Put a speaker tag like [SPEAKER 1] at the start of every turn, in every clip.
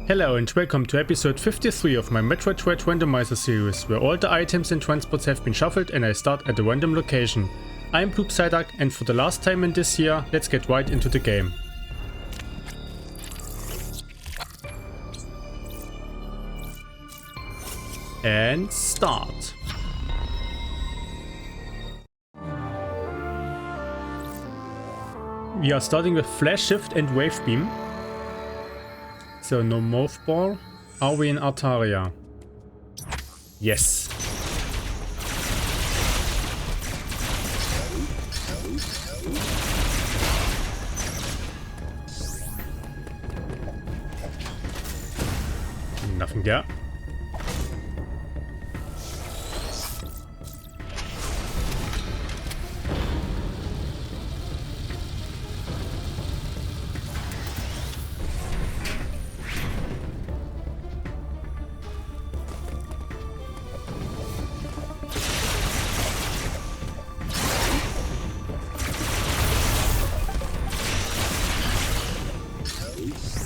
[SPEAKER 1] Hello and welcome to episode 53 of my Metroid Dread Randomizer series, where all the items and transports have been shuffled and I start at a random location. I'm Bloop Psyduck, and for the last time in this year, let's get right into the game. And start. We are starting with Flash Shift and Wave Beam. So no Morph Ball. Are we in Itorash? Yes. Nothing there.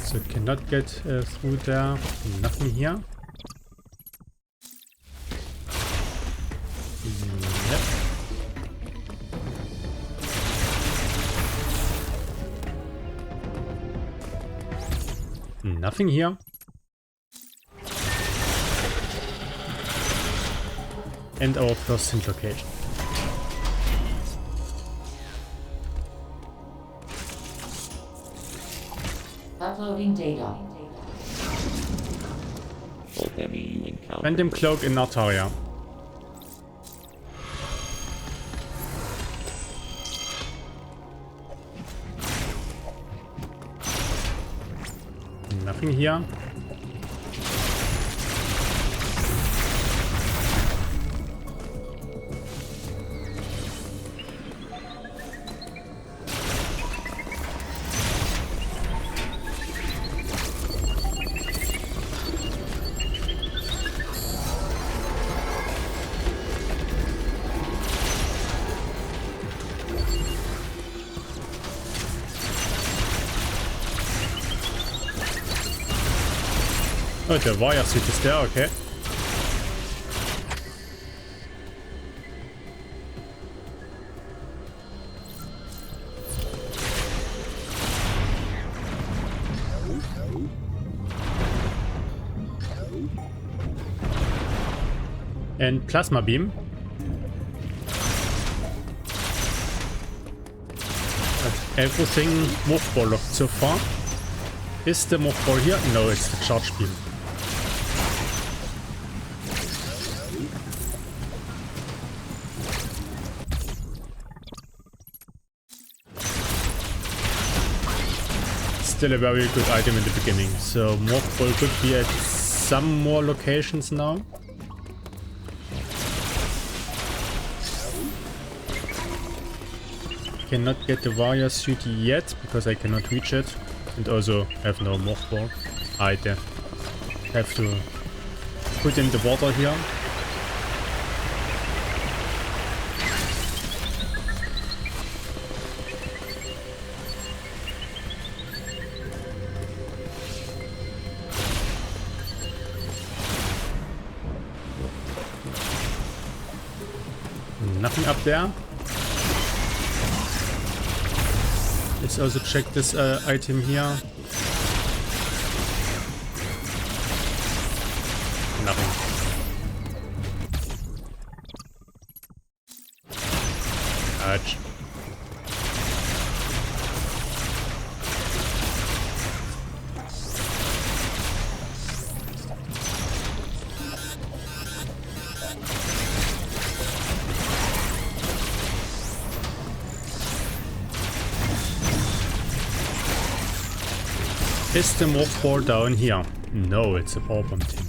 [SPEAKER 1] So cannot get through there. Nothing here. Yep. Nothing here. And our first sync location.
[SPEAKER 2] Uploading data.
[SPEAKER 1] Random cloak in Itorash. Nothing here. Oh, the wire suit is there, okay. And plasma beam. But everything morph ball locked so far. Is the morph ball here? No, it's the charge beam. Still a very good item in the beginning, so Morph Ball could be at some more locations now. Cannot get the wire suit yet because I cannot reach it, and also have no Morph Ball. I have to put in the water here. Nothing up there. Let's also check this item here. Nothing. Ouch. Is the morph ball down here? No, it's a power bomb thing.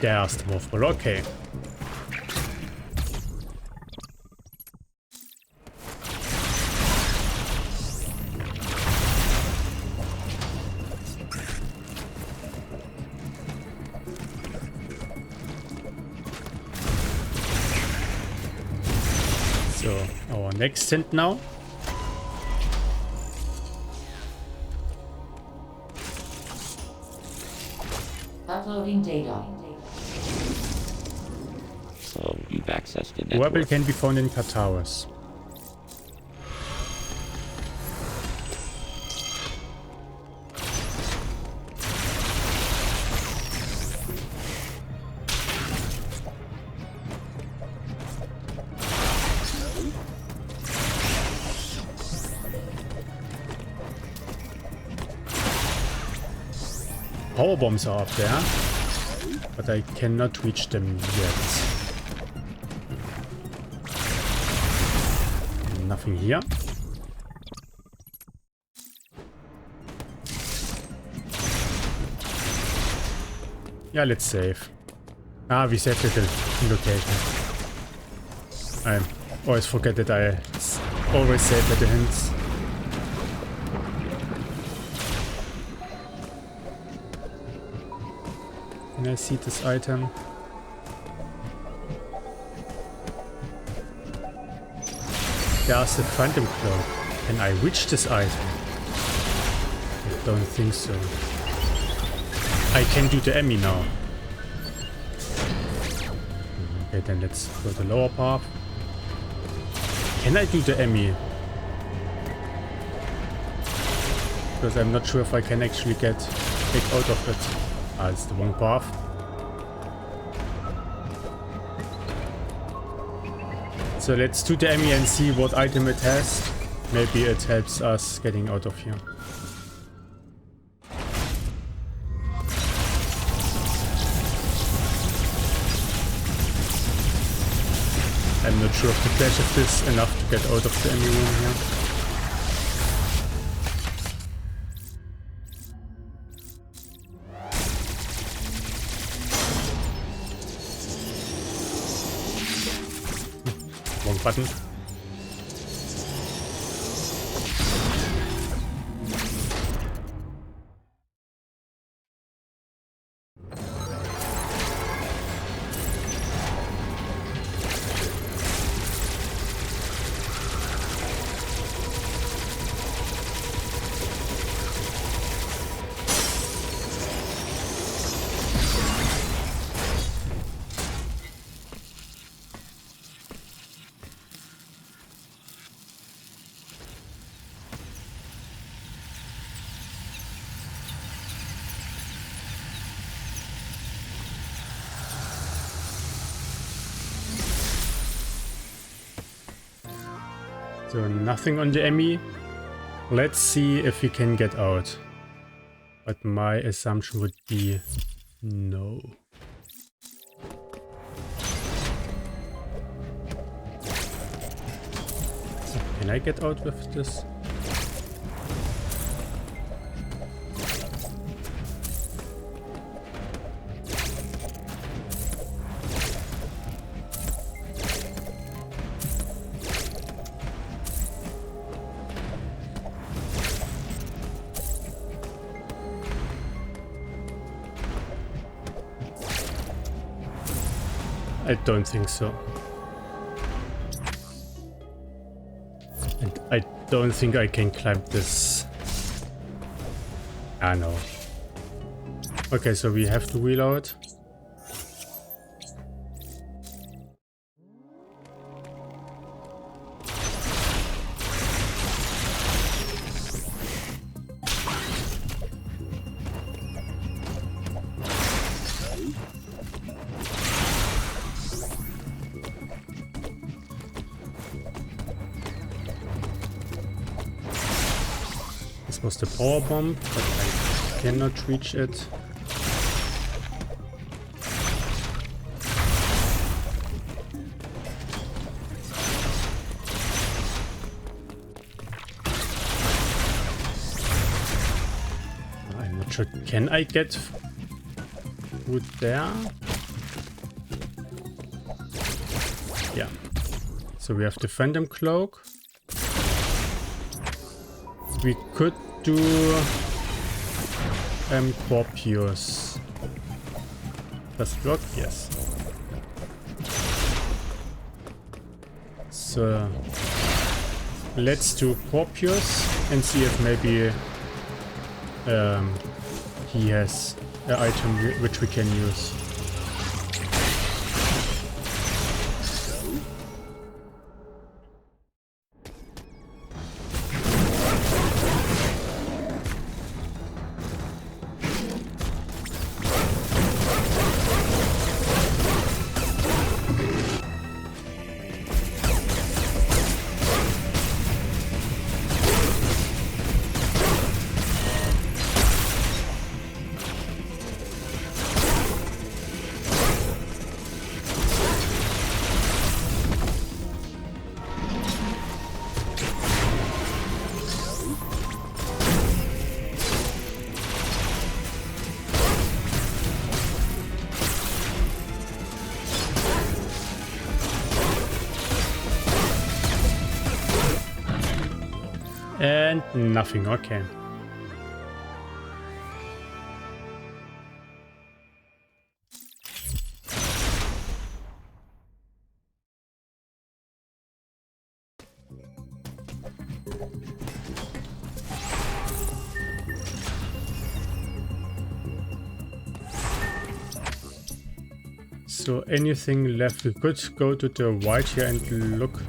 [SPEAKER 1] There's the morph ball, okay. So, our next hint now.
[SPEAKER 2] Uploading data.
[SPEAKER 3] So you've accessed the
[SPEAKER 1] Rebel
[SPEAKER 3] network.
[SPEAKER 1] can be found in Cataris. Power bombs are up there, but I cannot reach them yet. Nothing here. Yeah, let's save. Ah, we saved at the location. I always forget that I always save at the hints. Can I see this item? There's a phantom cloak. Can I reach this item? I don't think so. I can do the E.M.M.I now. Okay, then let's go the lower path. Can I do the E.M.M.I? Because I'm not sure if I can actually get out of it. Ah, it's the wrong path. So let's do the E.M.M.I and see what item it has. Maybe it helps us getting out of here. I'm not sure if the flash of this enough to get out of the E.M.M.I room here. Wrong button. So nothing on the E.M.M.I. Let's see if we can get out. But my assumption would be no. So can I get out with this? I don't think so. And I don't think I can climb this. Ah, no. Okay, so we have to reload. Was the power bomb, but I cannot reach it. I'm not sure. Can I get through there? Yeah. So we have the Phantom Cloak. We could do Corpus. Does it work? Yes. So let's do Corpus and see if maybe he has an item which we can use. And nothing, okay. So anything left? We could go to the right here and look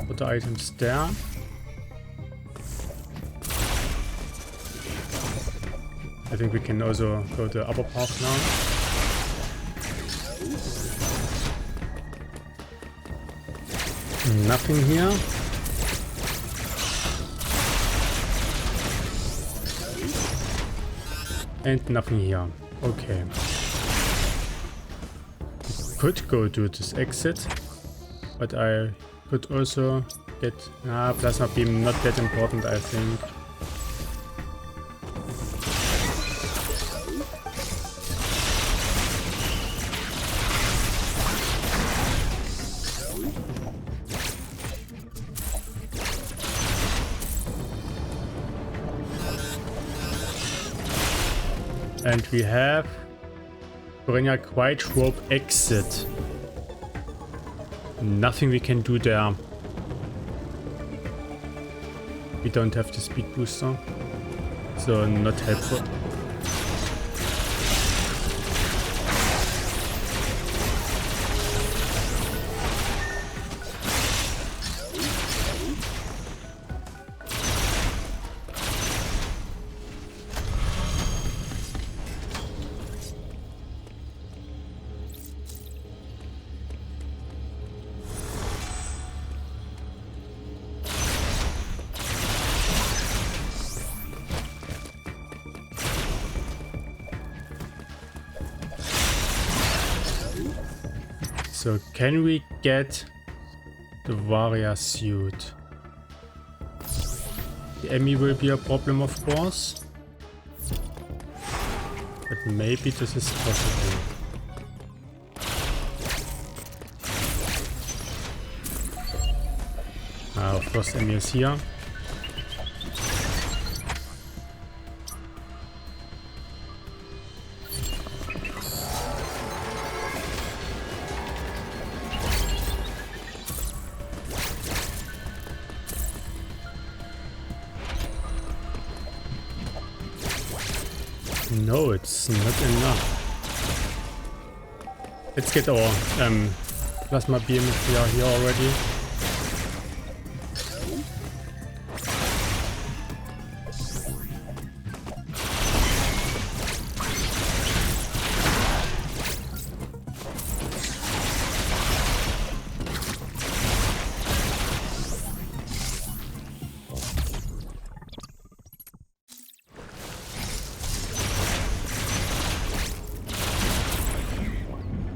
[SPEAKER 1] for the items there. I think we can also go to the upper path now. Nothing here. And nothing here. Okay. Could go to this exit, but I could also get plasma beam, not that important, I think. And we have Kraid rope exit. Nothing we can do there. We don't have the speed booster, so not helpful. So can we get the warrior suit? The E.M.M.I will be a problem, of course, but maybe this is possible. Of course, E.M.M.I is here. No, it's not enough. Let's get our plasma beam if we are here already.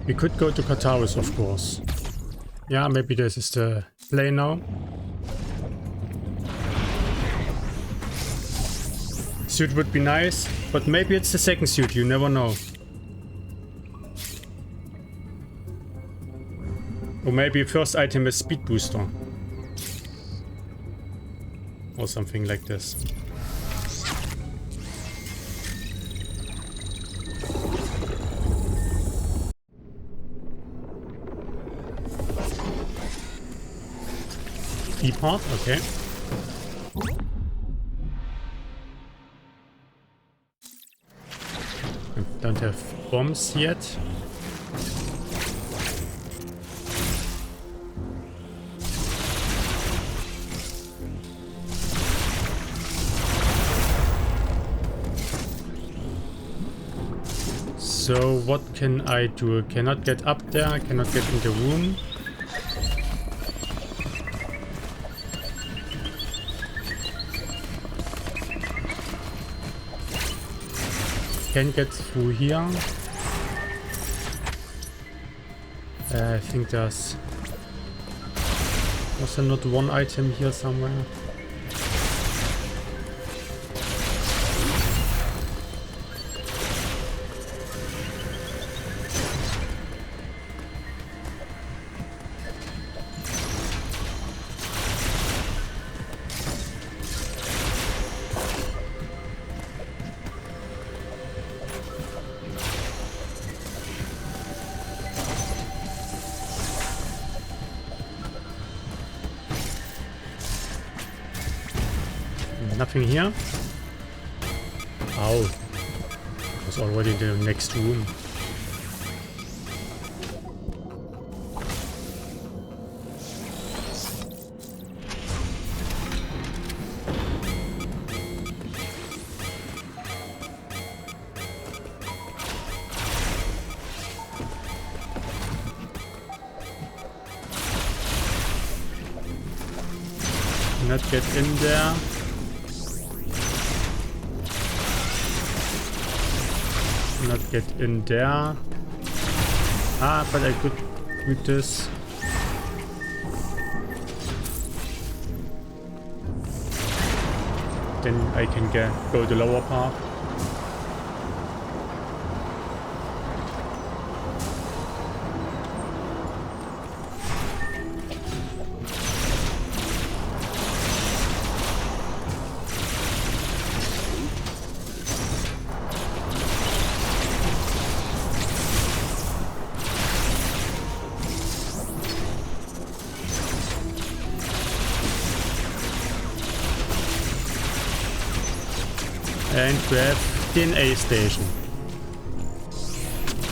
[SPEAKER 1] We could go to Cataris, of course. Yeah, maybe this is the play now. Suit would be nice, but maybe it's the second suit, you never know. Or maybe first item is speed booster. Or something like this. E part, okay. I don't have bombs yet. So what can I do? Cannot get up there, cannot get in the room. Can get through here. I think was there not one item here somewhere? Nothing here. Ow. It was already in the next room. Not get in there. Not get in there. Ah, but I could do this. Then I can go the lower path. And we have DNA station.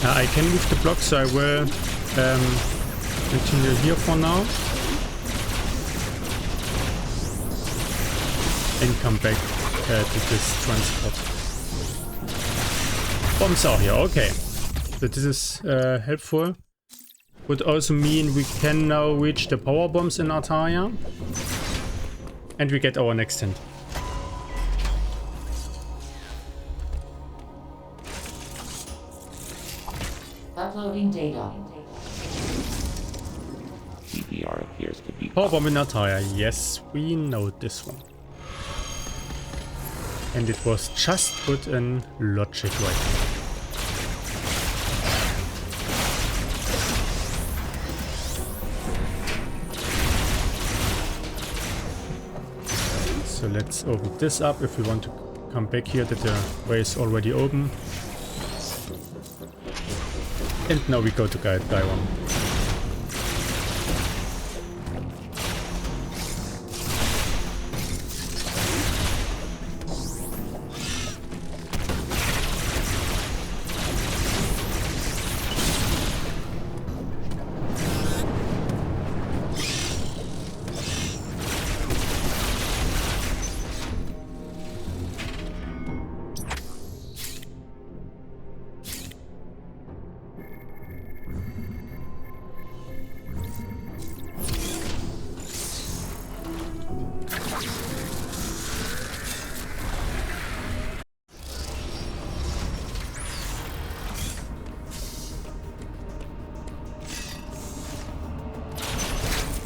[SPEAKER 1] I can move the block, so I will continue here for now. And come back to this transport. Bombs are here, okay. So this is helpful. Would also mean we can now reach the power bombs in Artaria. And we get our next hint.
[SPEAKER 2] Uploading data.
[SPEAKER 3] PBR appears to be
[SPEAKER 1] Power bomb in Artaria. Yes, we know this one. And it was just put in logic right now. So let's open this up if we want to come back here that the way is already open. And now we go to guide die one.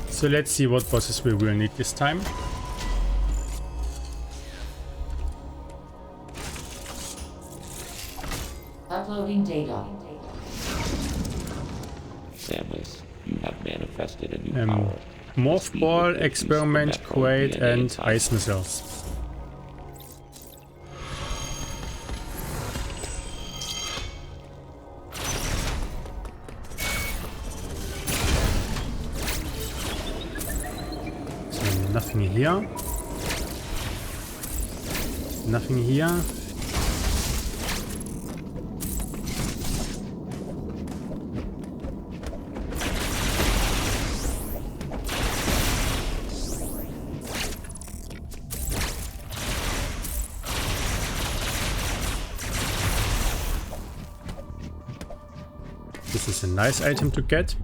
[SPEAKER 1] So let's see what bosses we will need this time.
[SPEAKER 2] Uploading data.
[SPEAKER 3] Samus, you have manifested a new power.
[SPEAKER 1] Morph Ball, Experiment, Kraid, and Ice Missiles. So Nothing here. Nothing here. This is a nice item to get.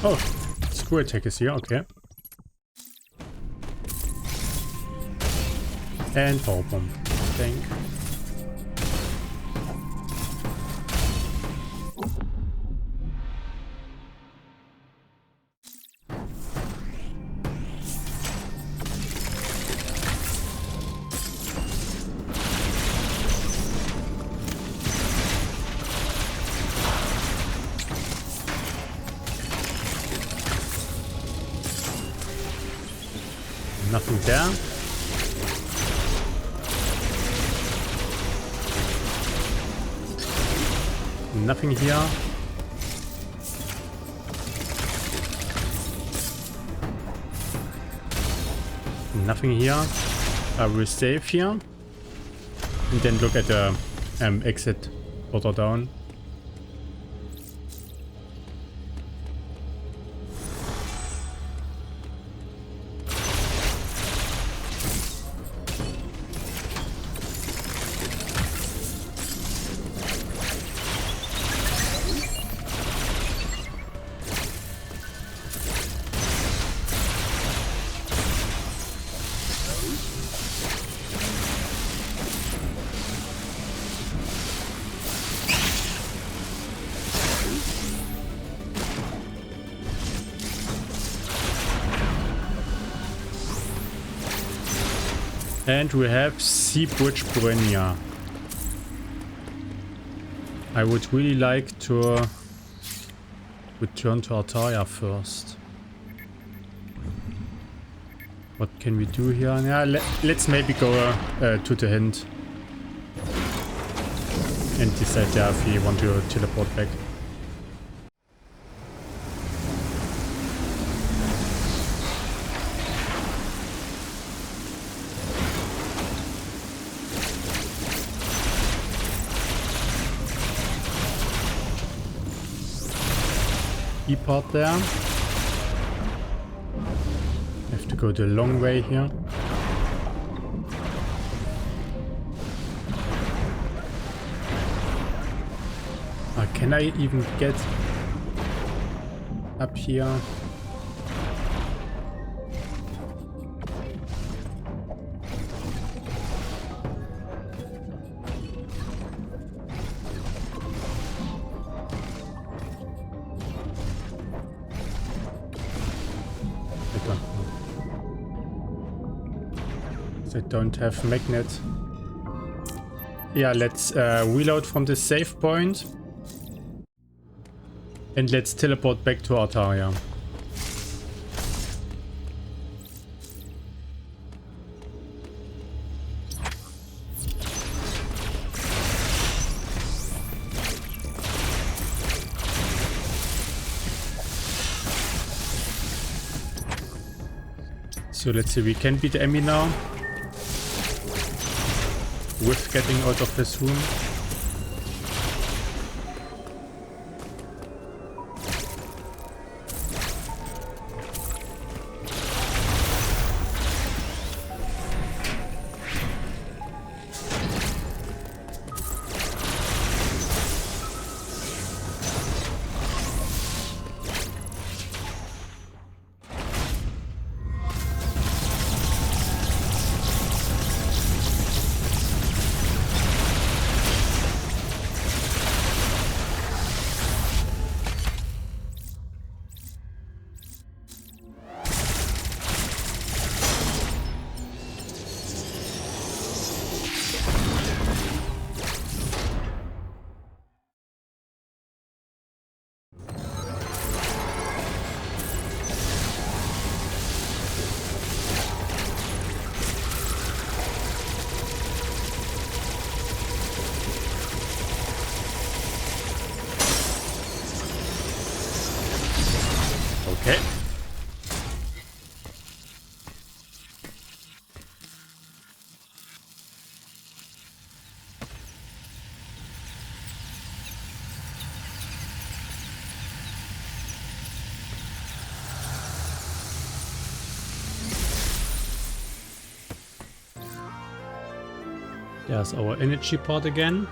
[SPEAKER 1] Oh, screw attack is here, okay. And power bomb. Tank. Nothing there. Nothing here. Nothing here. I will save here. And then look at the exit further down. And we have Sea Bridge Brenia. I would really like to return to Altaria first. What can we do here? Yeah, let's maybe go to the hint. And decide, yeah, if we want to teleport back. Part there. Have to go the long way here. Can I even get up here? I don't have magnet. Yeah, let's reload from the save point. And let's teleport back to Altaria. So let's see, we can beat E.M.M.I now. With getting out of this room. Okay. There's our energy part again.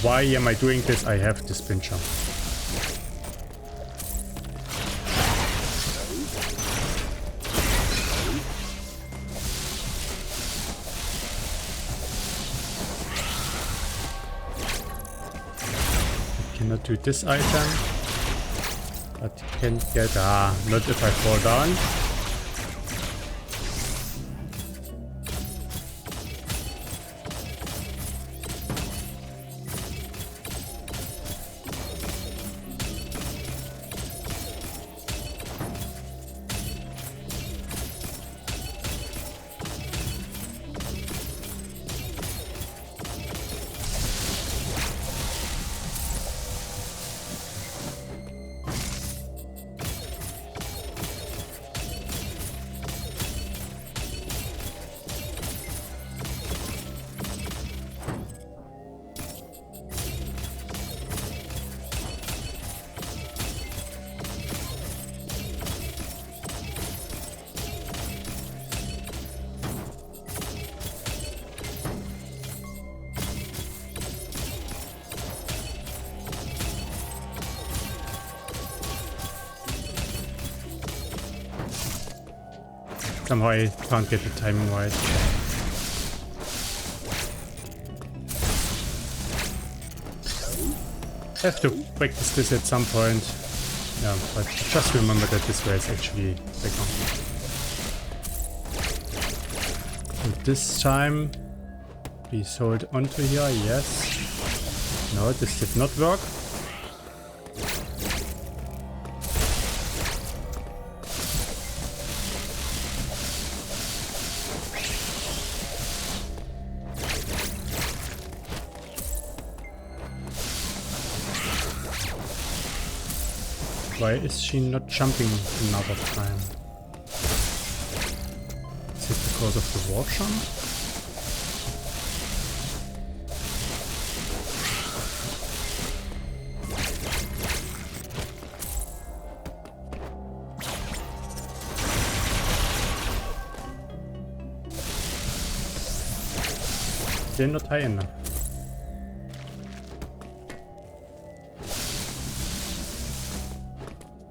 [SPEAKER 1] Why am I doing this? I have the spin jump. I cannot do this item. But you can get... not if I fall down. Somehow I can't get the timing right. I have to practice this at some point. Yeah, but just remember that this way is actually quicker. And this time, please hold onto here, yes. No, this did not work. Why is she not jumping another time? Is it because of the warp jump? Still not high enough.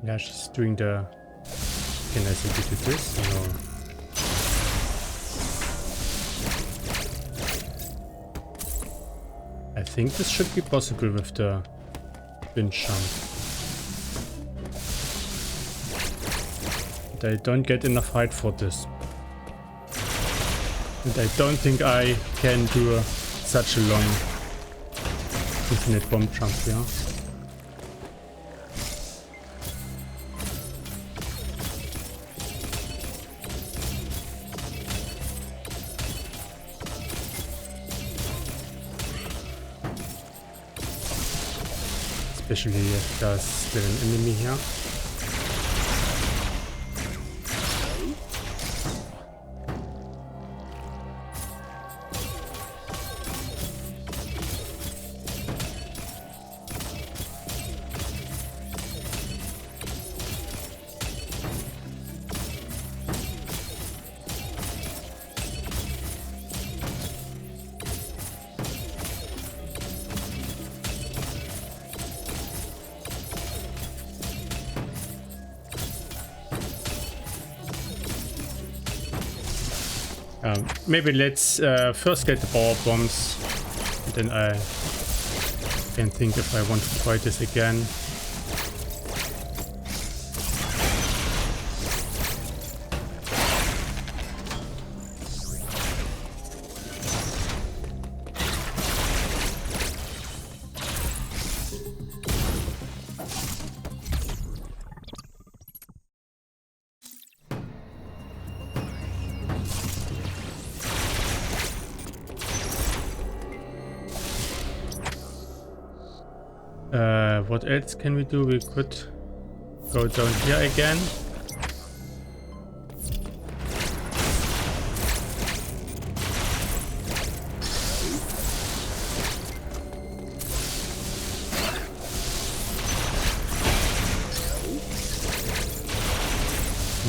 [SPEAKER 1] Yeah, she's doing the... Can I simply do this? No. I think this should be possible with the wind jump. But I don't get enough height for this. And I don't think I can do such a long infinite bomb jump here. Yeah? Especially if there's still an enemy here. Maybe let's first get the power bombs, and then I can think if I want to try this again. What else can we do? We could go down here again.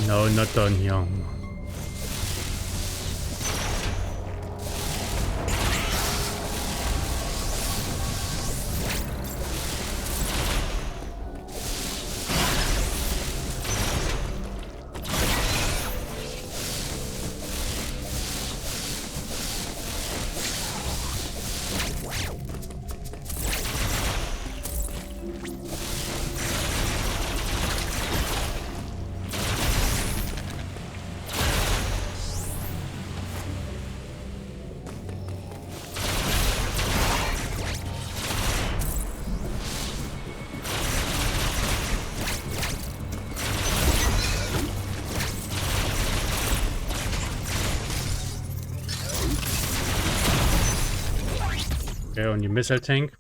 [SPEAKER 1] No, not down here. Okay, only missile tank.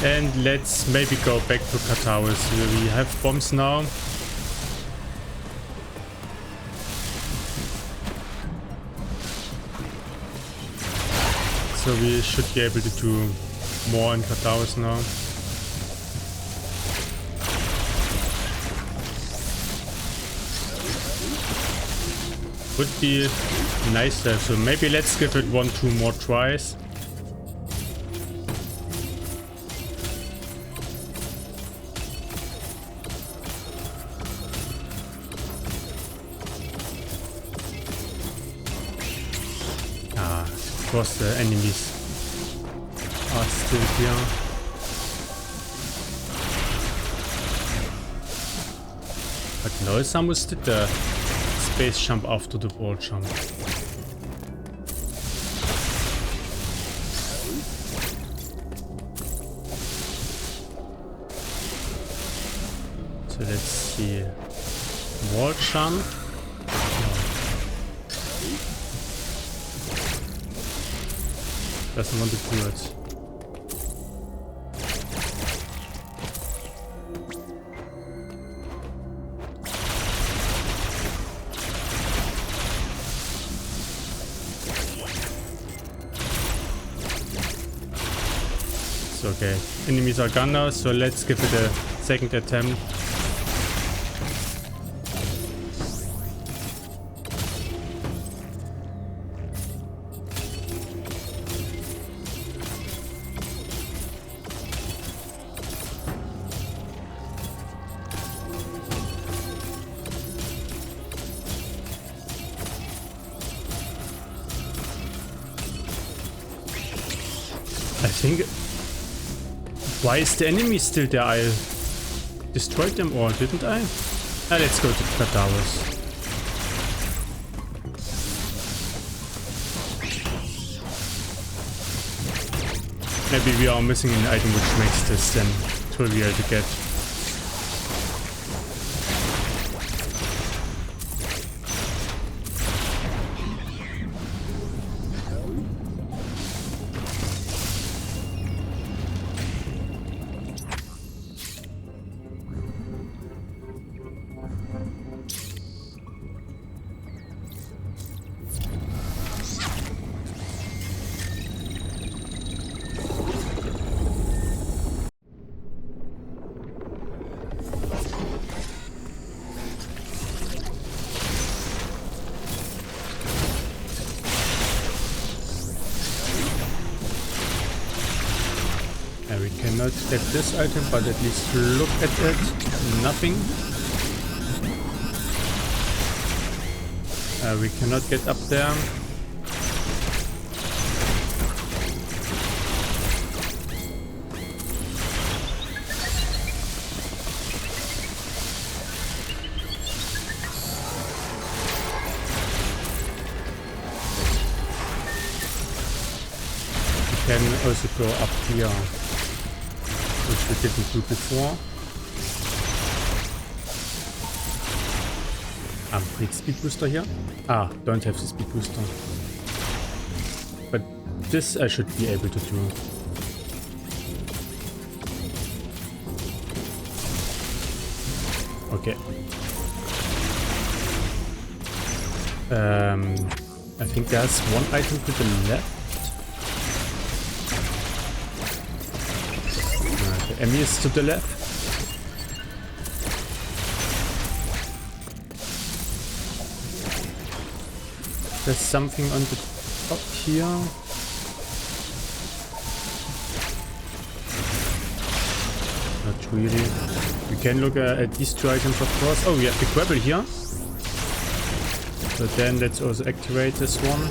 [SPEAKER 1] And let's maybe go back to Cataris. We have bombs now. So we should be able to do more in Cataris now. Would be nice to have, so maybe let's give it 1-2 more tries. Of course the enemies are still here. But no, Samus did the space jump after the wall jump. So let's see. Wall jump. Doesn't want to do it. Okay, enemies are gone now, so let's give it a second attempt. I think... Why is the enemy still there? I destroyed them all, didn't I? Let's go to Cataris. Maybe we are missing an item which makes this then trivial to get. We cannot get this item, but at least look at it. Nothing. We cannot get up there. We can also go up here, which we didn't do before. Create speed booster here. Don't have the speed booster. this I should be able to do. Okay. I think there's one item to the left. The E.M.M.I is to the left. There's something on the top here. Not really. We can look at these two items, of course. Oh, we have the gravel here. So then let's also activate this one.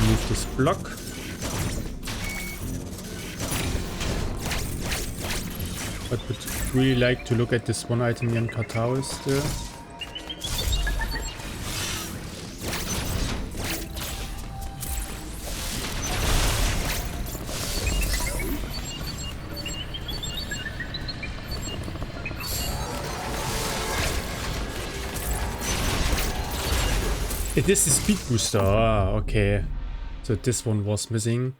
[SPEAKER 1] Move this block. But would really like to look at this one item here in Cataris still. It is the speed booster. Ah, okay. So this one was missing.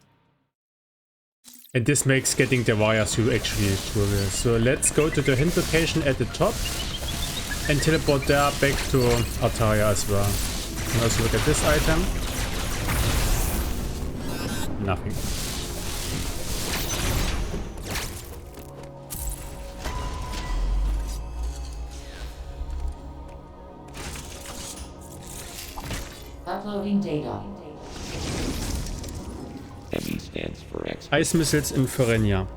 [SPEAKER 1] And this makes getting the wire through actually trivial. So let's go to the hint location at the top and teleport there back to Altaria as well. And also look at this item. Nothing.
[SPEAKER 2] Uploading data.
[SPEAKER 3] E.M.M.I stands for X.
[SPEAKER 1] Ice missiles in Ferenia.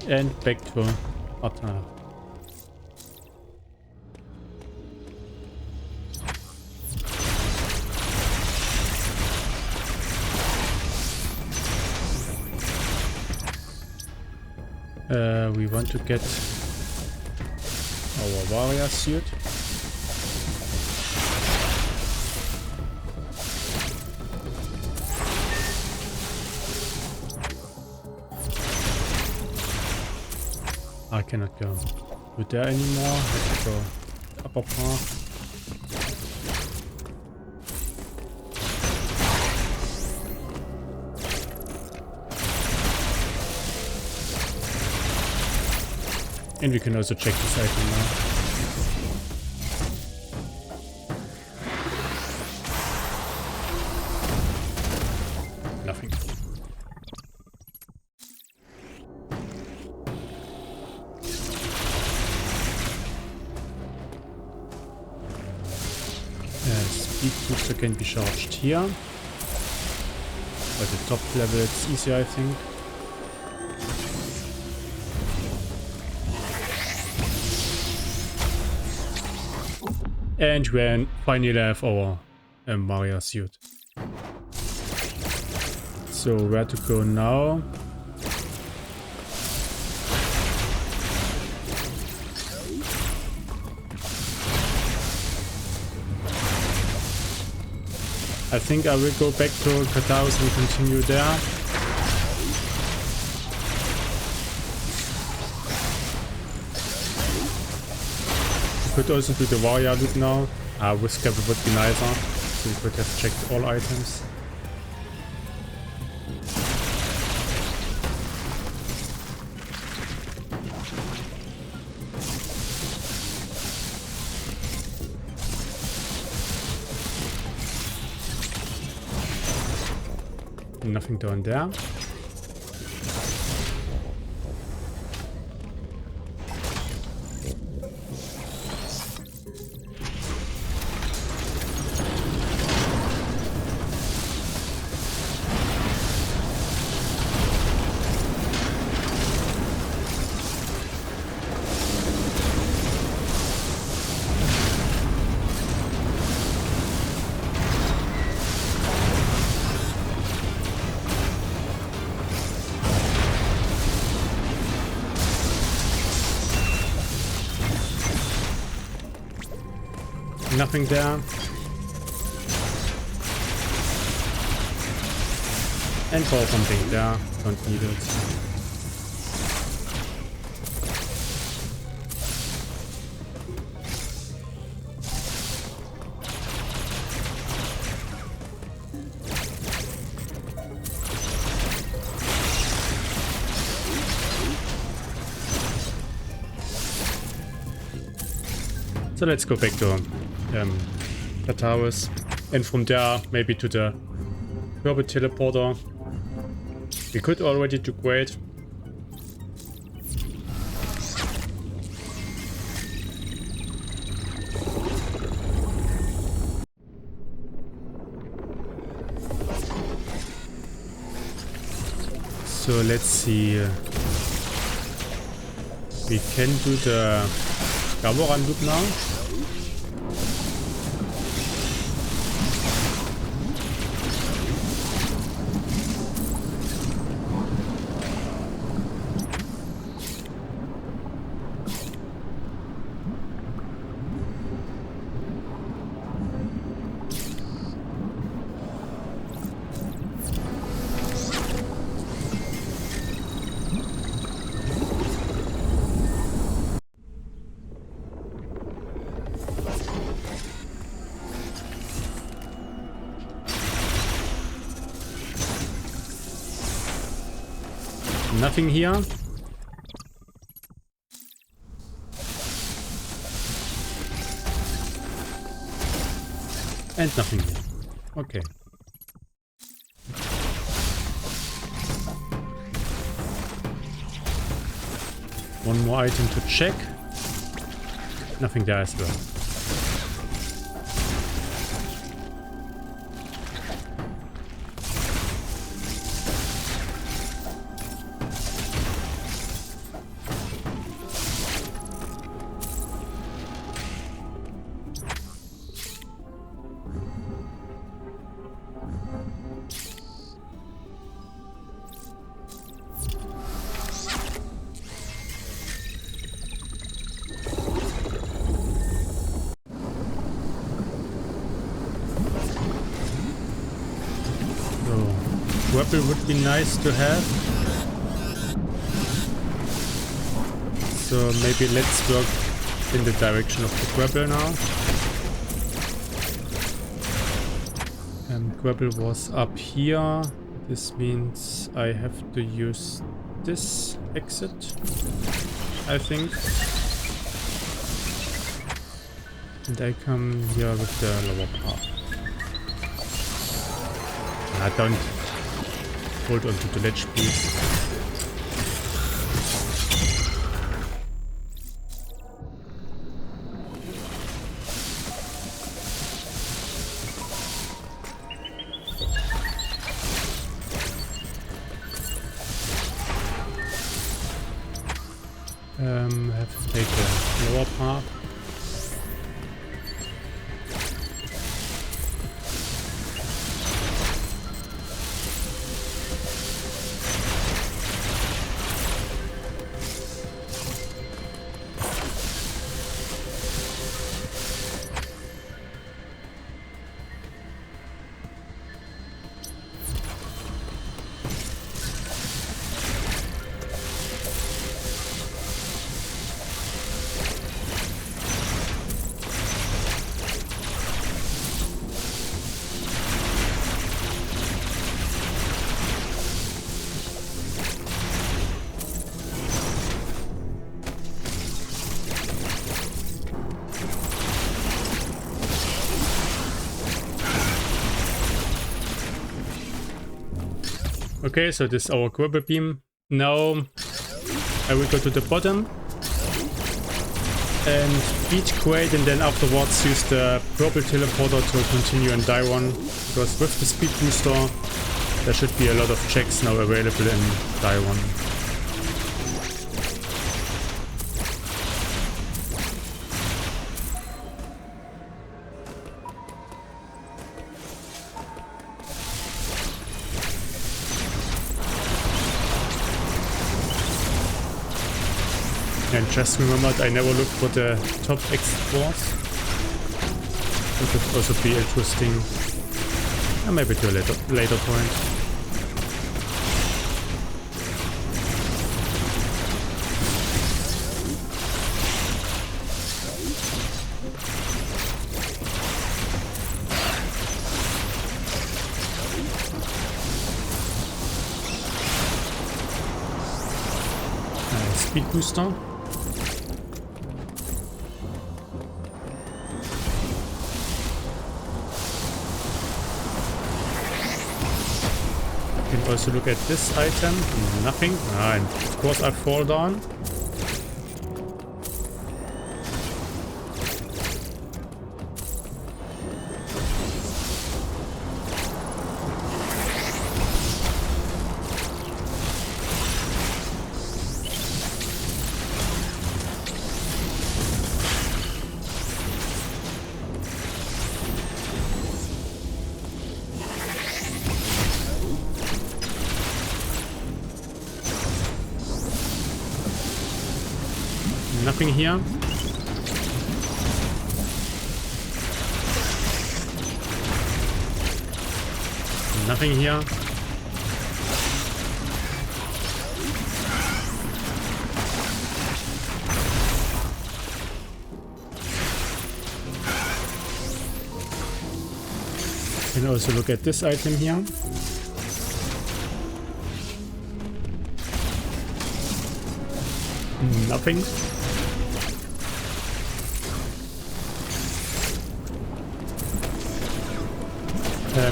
[SPEAKER 1] And back to Altaria. We want to get our warrior suit. I cannot go with there anymore. Let's go upper path. And we can also check this item now. Nothing. Speed booster can be charged here. At the top level it's easier, I think. And we finally have our Mario suit. So where to go now? I think I will go back to Cataris and continue there. Could also do the warrior loot now. With Scabble would be nicer, so we could have checked all items. Nothing down there. Nothing there. And power pumping there. Don't need it. So let's go back to Cataris, and from there maybe to the purple teleporter. We could already do Kraid. So let's see. We can do the Gamoran loop now. Nothing here. And nothing here. Okay. One more item to check. Nothing there as well. Weapon would be nice to have. So maybe let's work in the direction of the grapple now. Grapple was up here. This means I have to use this exit, I think. And I come here with the lower path. I don't hold on to the ledge, please. Have to take the lower path. Okay, so this is our grapple beam. Now I will go to the bottom and beat Kraid, and then afterwards use the purple teleporter to continue and die one. Because with the speed booster there should be a lot of checks now available in die one. And just remembered I never looked for the top exit was. It could also be interesting. Maybe to a later point. Speed booster. You can also look at this item. Nothing. And of course I fall down. Nothing here. Nothing here. You can also look at this item here. Nothing.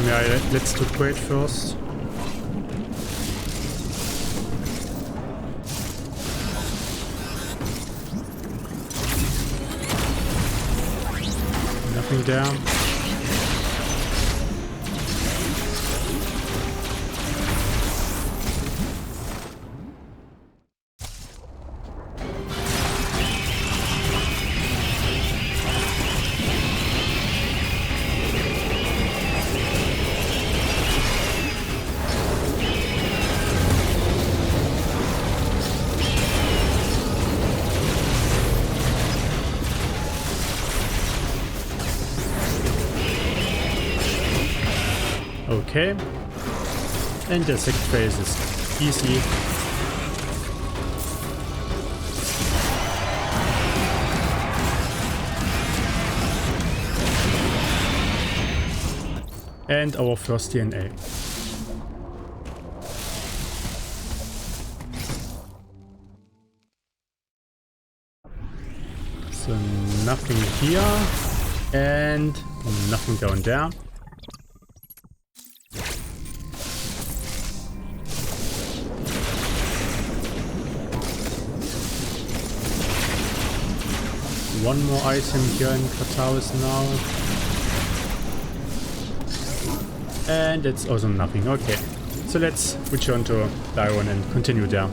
[SPEAKER 1] Yeah, let's do Kraid first. Nothing there. Okay, and the second phase is easy. And our first DNA. So nothing here and nothing down there. One more item here in Cataris now. And it's also nothing. Okay, so let's return to Lyron and continue there.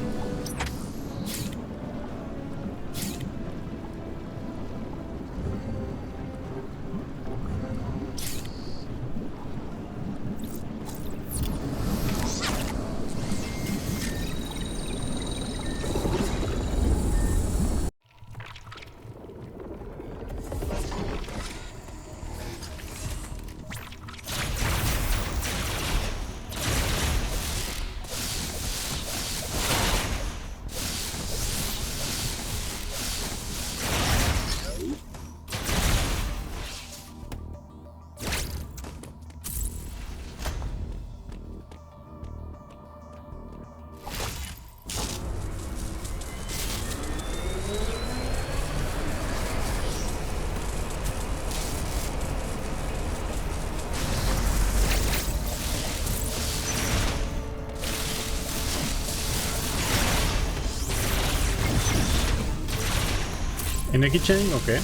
[SPEAKER 1] Energy chain, okay.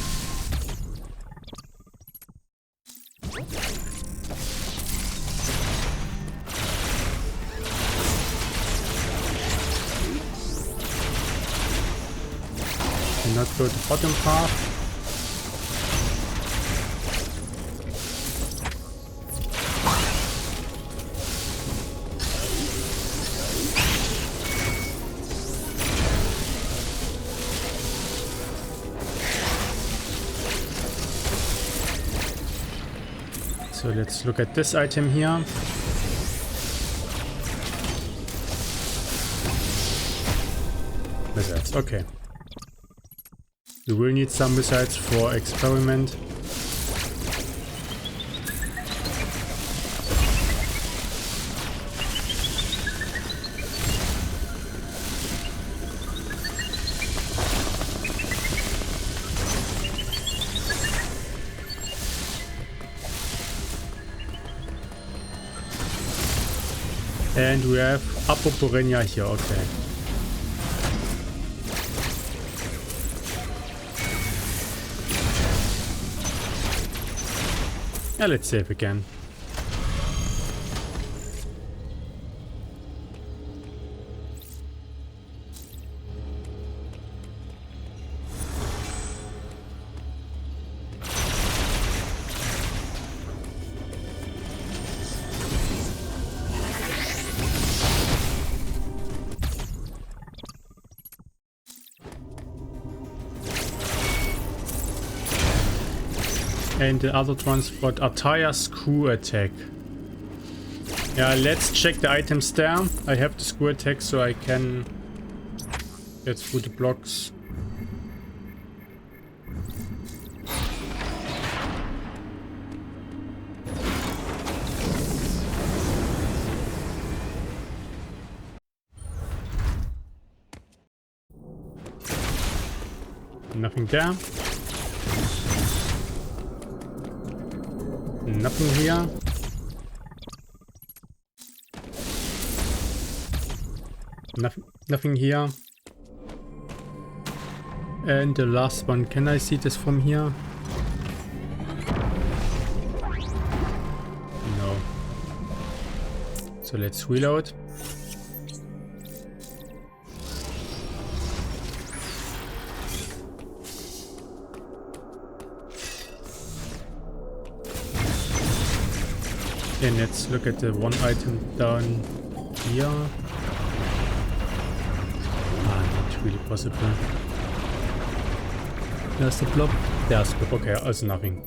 [SPEAKER 1] Cannot go to bottom path. So let's look at this item here. Missiles, okay. We will need some missiles for experiment. And we have Apoporenia here, okay. Yeah, let's save again. And the other transport, Ataya screw attack. Yeah, let's check the items there. I have the screw attack so I can get through the blocks. Nothing there. Nothing here. Nothing here. And the last one, can I see this from here? No. So let's reload. And let's look at the one item down here. Not really possible. There's the blob. There's the blob. Okay, also nothing.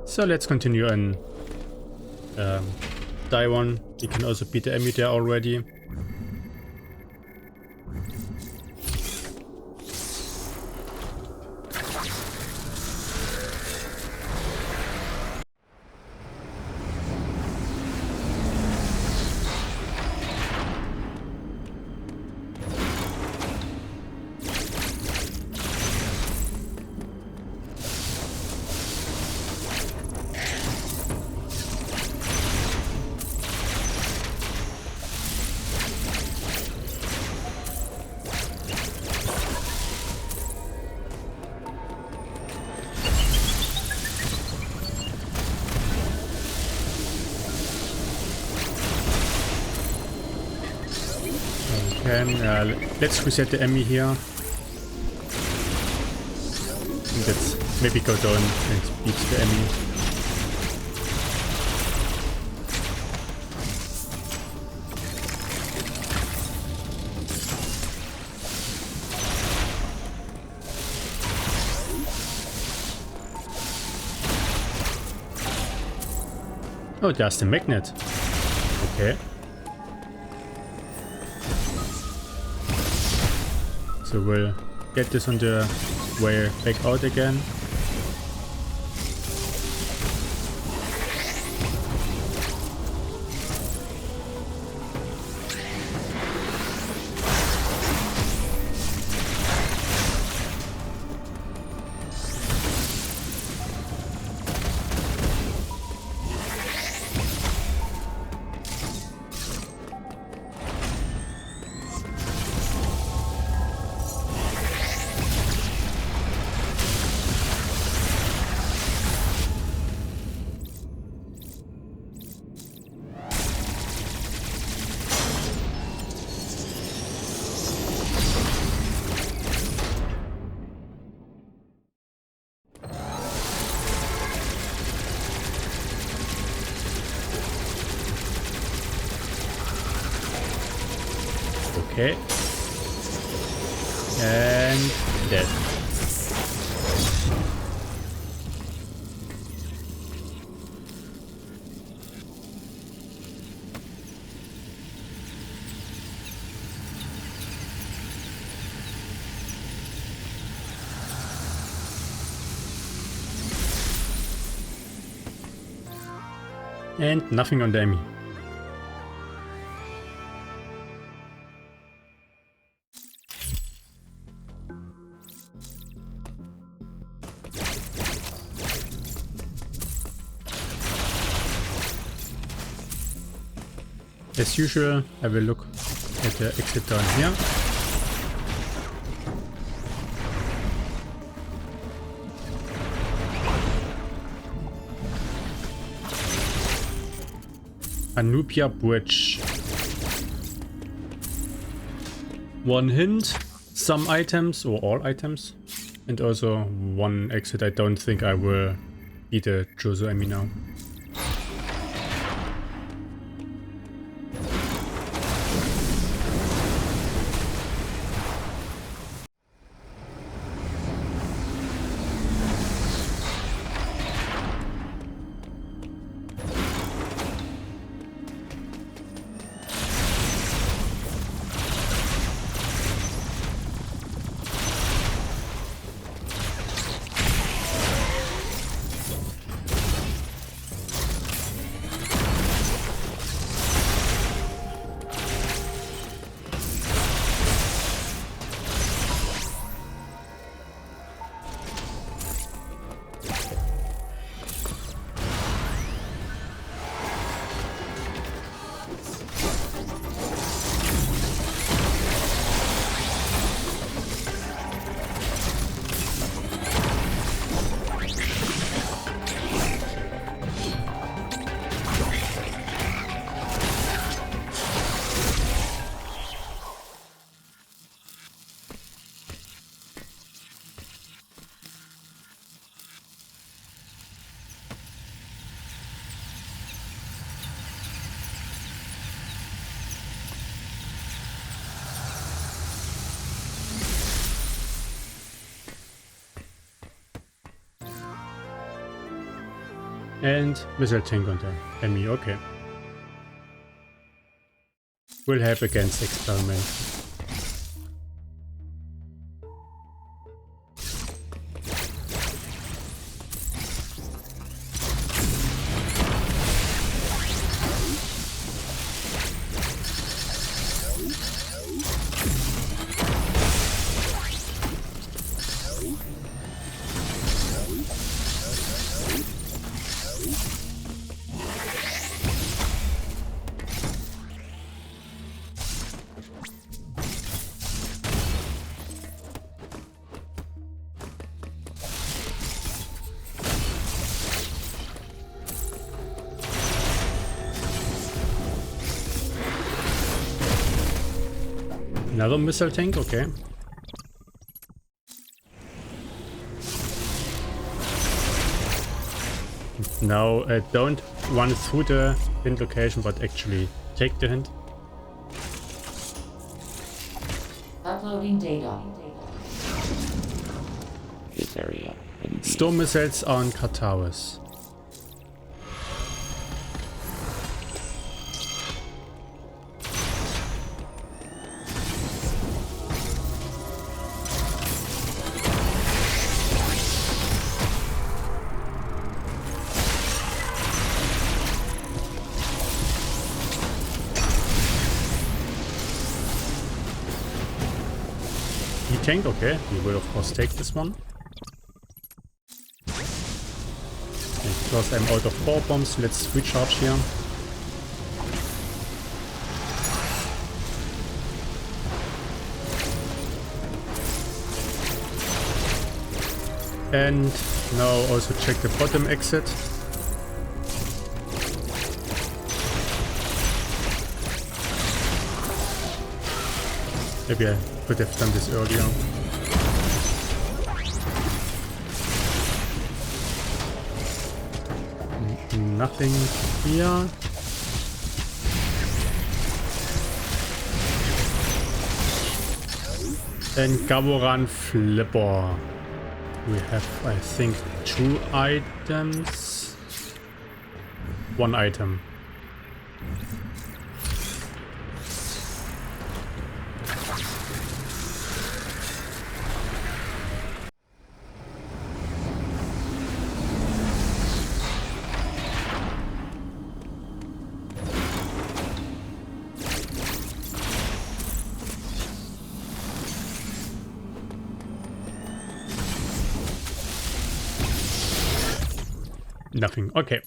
[SPEAKER 1] So let's continue on Taiwan. We can also beat the E.M.M.I there already. Let's reset the E.M.M.I here. Let's maybe go down and beat the E.M.M.I. Oh, there's the magnet. Okay. So we'll get this on the way back out again. Okay. And dead. And nothing on the E.M.I. As usual, I will look at the exit down here. Anubia Bridge. One hint, some items or all items, and also one exit. I don't think I will be the Jozo E.M.I now. And missile tank on the E.M.I, okay. We'll have against experiment. Another missile tank, okay. Now don't run through the hint location, but actually take the hint.
[SPEAKER 2] Uploading data.
[SPEAKER 3] This area.
[SPEAKER 1] Storm missiles on Cataris. Tank, okay, we will of course take this one. And because I'm out of power bombs, let's recharge here. And now also check the bottom exit. Maybe I could have done this earlier. Nothing here. And Gaboran Flipper. We have, I think, 2 items. 1 item. Nothing. Okay.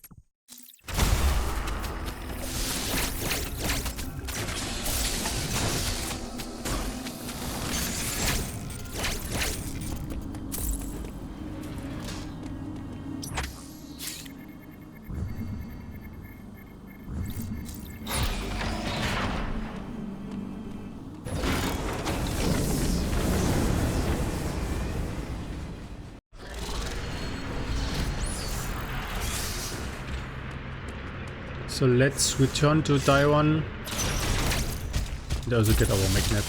[SPEAKER 1] So let's return to Daiwan and also get our magnet.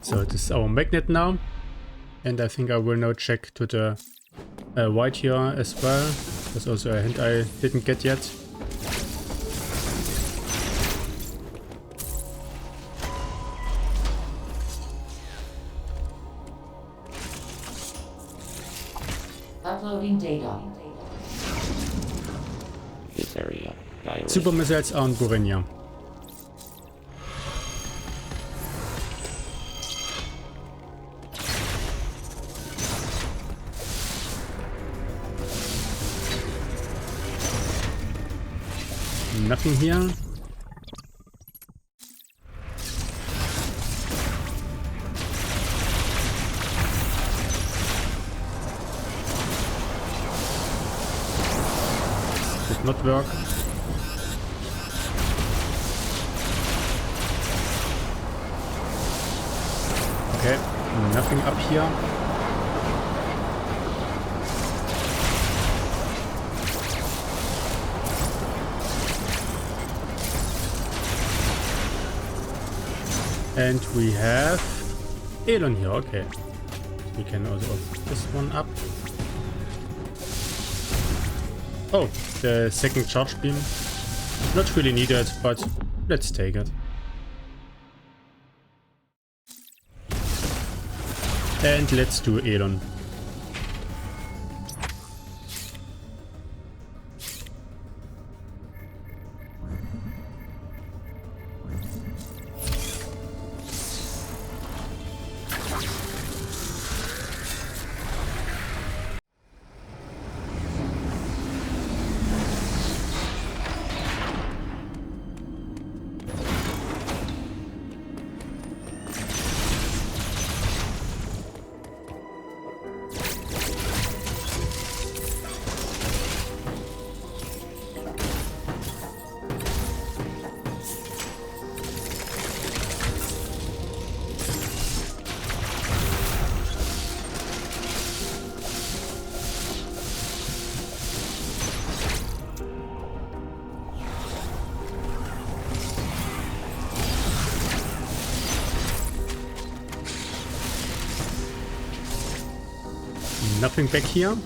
[SPEAKER 1] So this is our magnet now, and I think I will now check to the white here as well. There's also a hint I didn't get yet.
[SPEAKER 2] Uploading data.
[SPEAKER 3] This area. Diary.
[SPEAKER 1] Super missiles are on Burenia. Nothing here. Did not work. Okay, nothing up here. And we have Elon here, okay. We can also open this one up. Oh, the second charge beam. Not really needed, but let's take it. And let's do Elon. Nothing back here.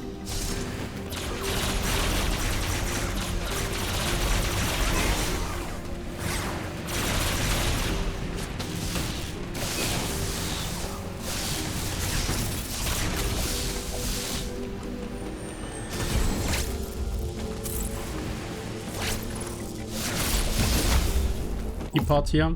[SPEAKER 1] Part hier.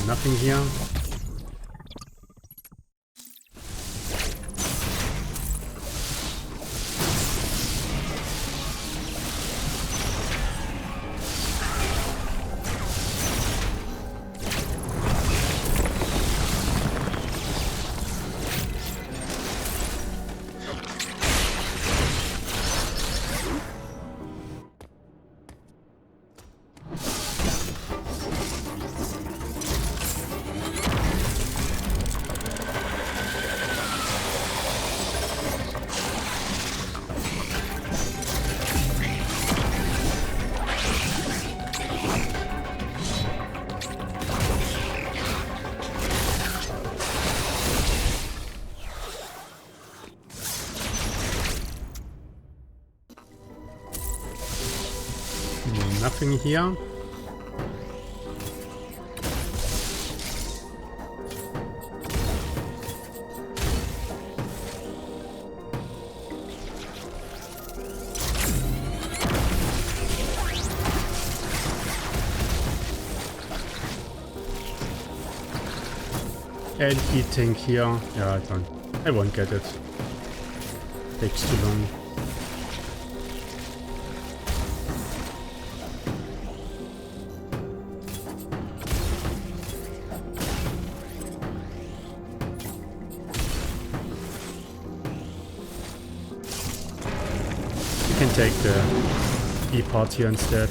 [SPEAKER 1] Nothing here. Nothing here. And eating here. Yeah, I won't get it. Takes too long. Can take the E part here instead.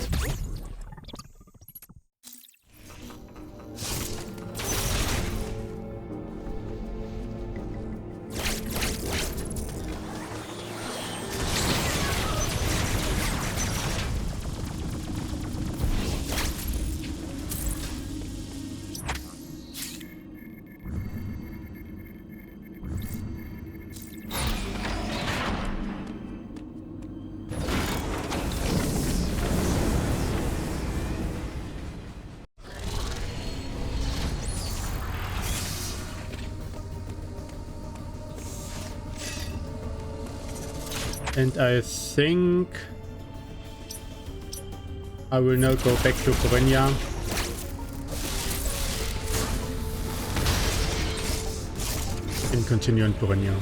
[SPEAKER 1] And I think I will now go back to Randovania. And continue on Randovania.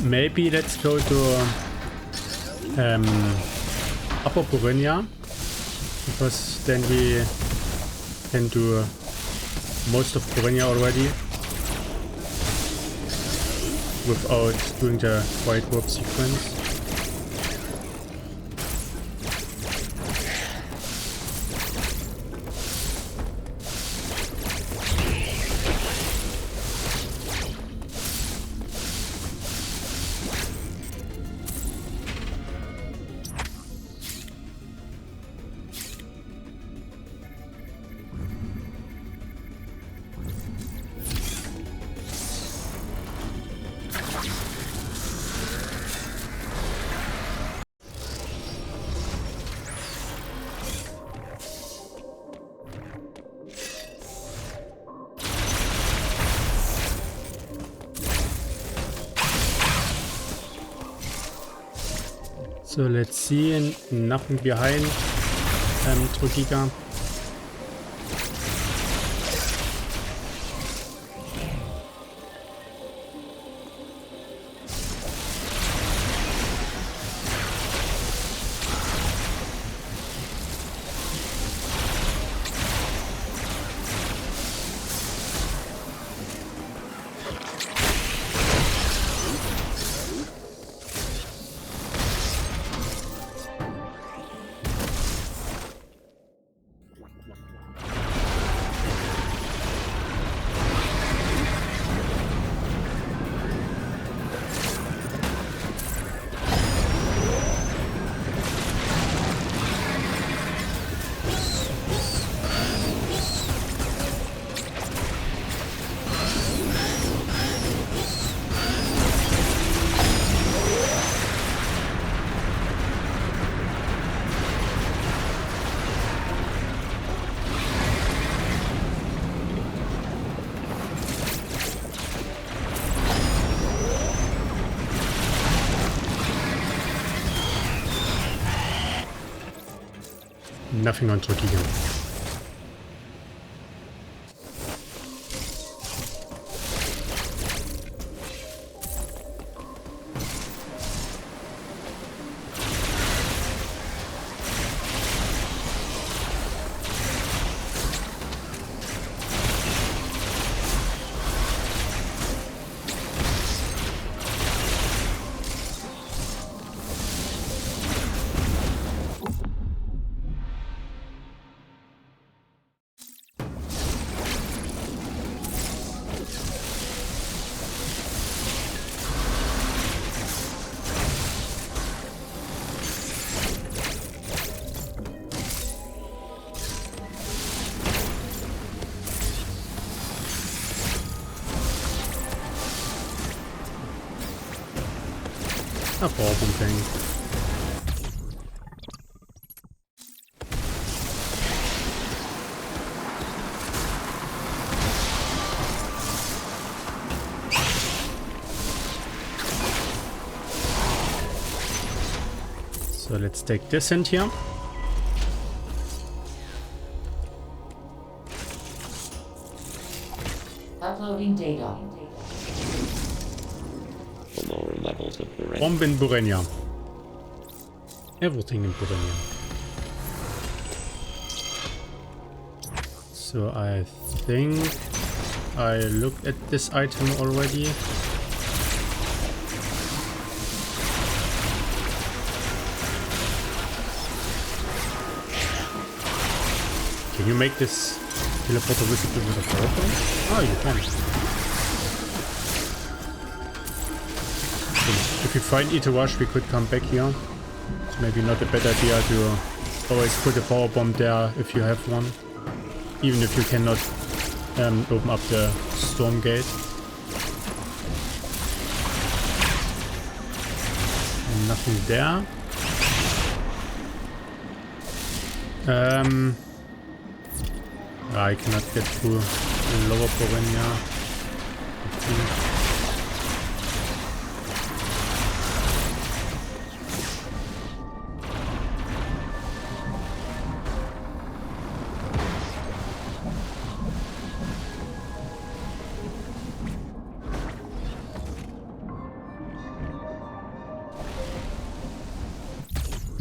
[SPEAKER 1] Maybe let's go to Upper Randovania, because then we can do most of Randovania already without doing the quiet warp sequence. So let's see, and nothing behind Trogiga. Nothing on Trujillo. A Powerbomb thing. So let's take this in here.
[SPEAKER 2] Uploading data.
[SPEAKER 3] The lower levels of the range.
[SPEAKER 1] Bomb in Burenia. Everything in Burenia. So I think I looked at this item already. Can you make this teleporter visible with a PowerPoint? Oh, you can. If we find Itorash, we could come back here. It's maybe not a bad idea to always put a power bomb there if you have one. Even if you cannot open up the storm gate. And nothing there. I cannot get through the lower Burenia.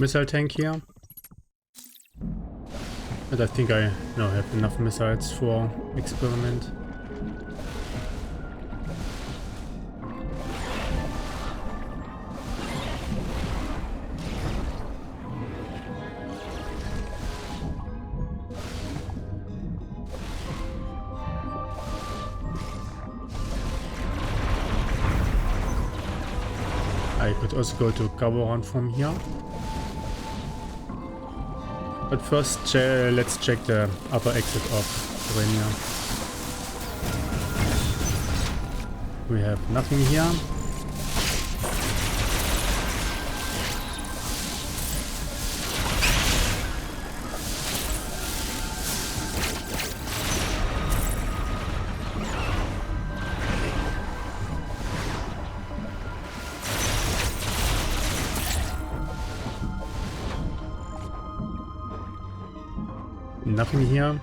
[SPEAKER 1] Missile tank here. But I think I now have enough missiles for experiment. I could also go to Gaboran from here. But first, let's check the upper exit of Rania. We have nothing here. Nothing here.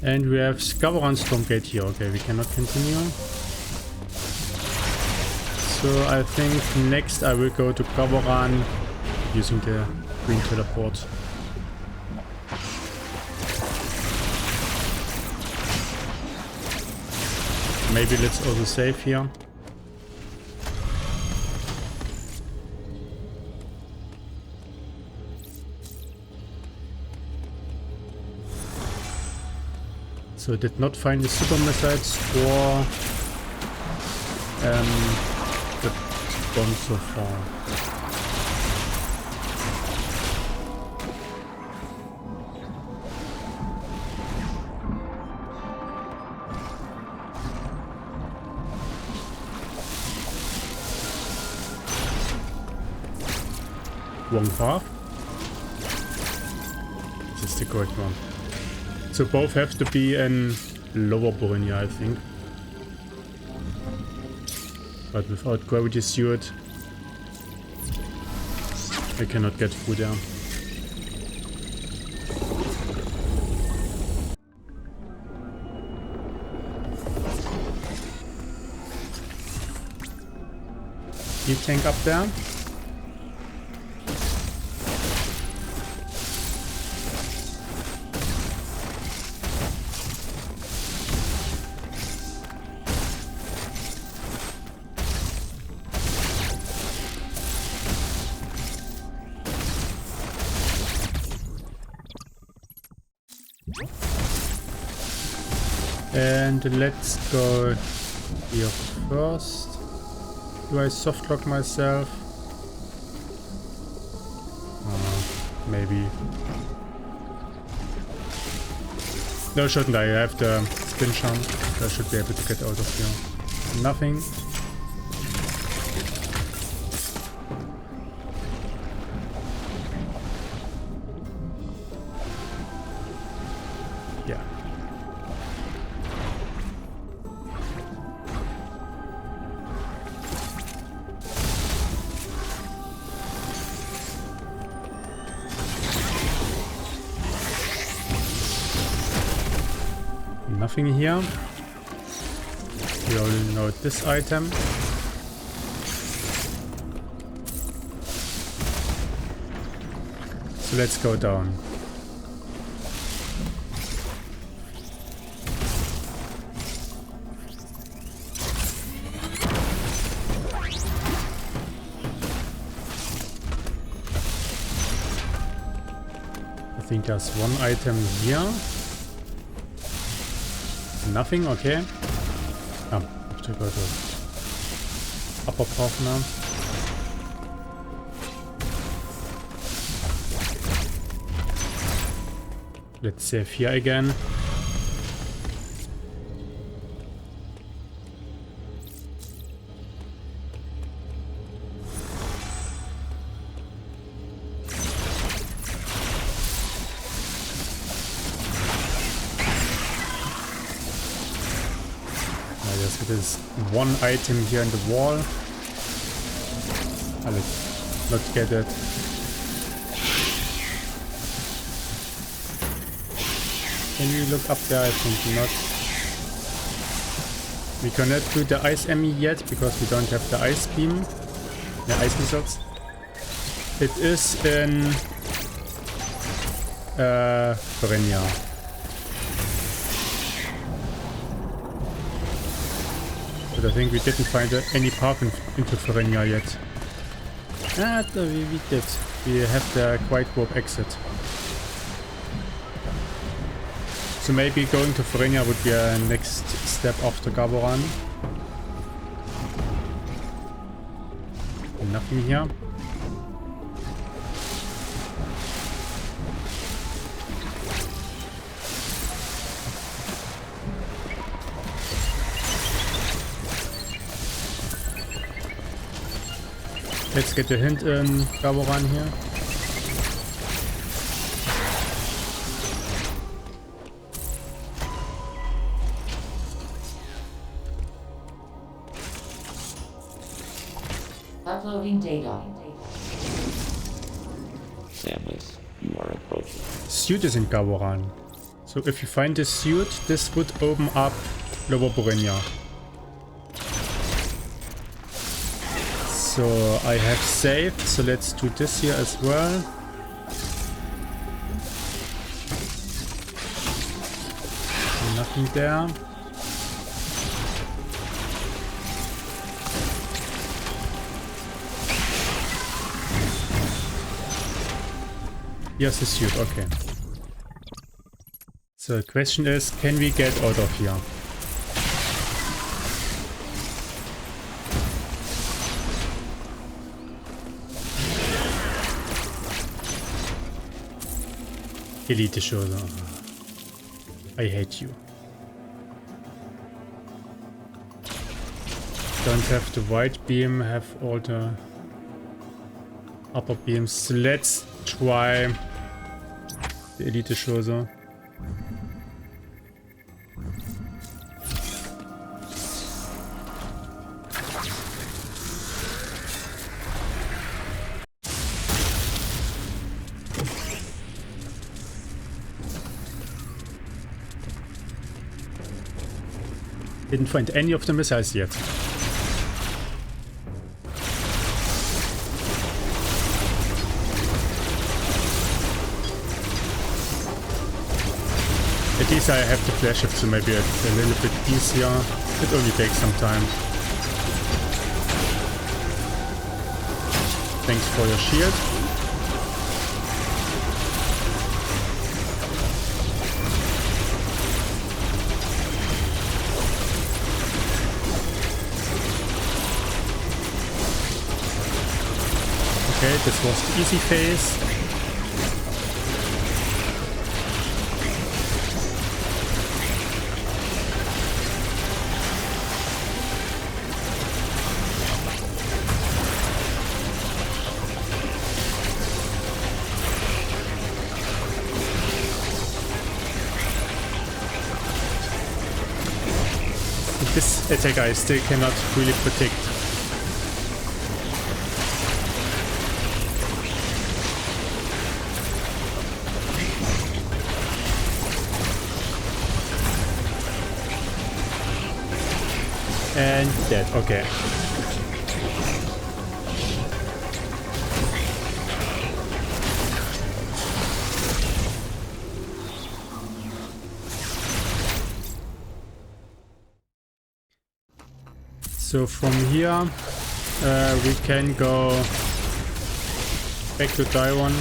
[SPEAKER 1] And we have Gaboran Stormgate here. Okay, we cannot continue. So I think next I will go to Gaboran using the green teleport. Maybe let's also save here. So did not find the super missiles for the bomb so far. wrong path. This is the correct one. So both have to be in lower Borenia, I think. But without gravity suit, I cannot get through there. Heat tank up there. And let's go here first. Do I soft lock myself? Maybe. No, shouldn't I? I have the spin jump. I should be able to get out of here. Nothing. Yeah. Nothing here. We already know this item. So let's go down. I think there's one item here. Nothing, okay. Ah, I have to go to upper path now. Let's save here again. There's one item here in the wall. I'll not get it. Can we look up there? I think not. We cannot do the Ice E.M.M.I yet because we don't have the ice beam. The ice missiles. It is in Randovania. But I think we didn't find any path into Randovania yet. Ah, we did. We have the Kraid warp exit. So maybe going to Randovania would be a next step after Gaboran. Nothing here. Let's get a hint in Gaboran here.
[SPEAKER 2] Uploading data.
[SPEAKER 3] Samus, you are approaching.
[SPEAKER 1] Suit is in Gaboran. So if you find the suit, this would open up Lower Borenia. So I have saved, so let's do this here as well. Nothing there. Here's the suit, okay. So the question is, can we get out of here? Elite shoulder. I hate you. Don't have the white beam, have all the upper beams. Let's try the Elite Shoso. Didn't find any of the missiles yet. At least I have the flash shift, so maybe it's a little bit easier. It only takes some time. Thanks for your shield. Okay, this was the easy phase. This attack I still cannot really predict. And dead, okay. So from here we can go back to Taiwan.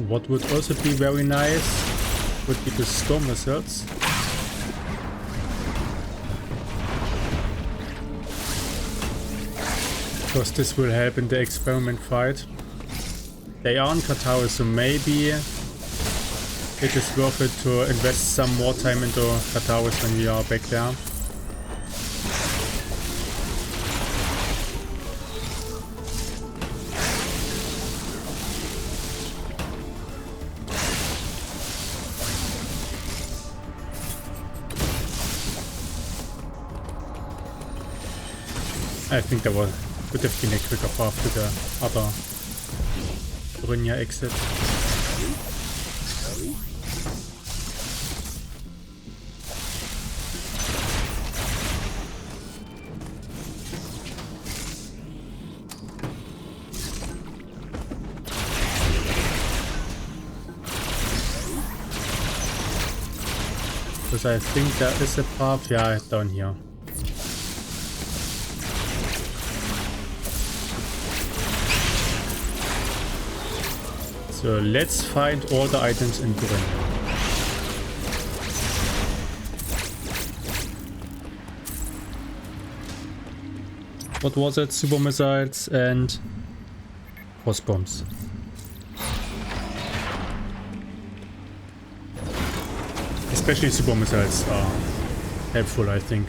[SPEAKER 1] What would also be very nice would be the storm missiles. Because this will help in the experiment fight. They are on Cataris, so maybe it is worth it to invest some more time into Cataris when we are back there. I think that would have been a quicker path to the other Randovania exit. Because I think there is a path, yeah, down here. So let's find all the items in Randovania. What was it? Super missiles and cross bombs. Especially super missiles are helpful, I think.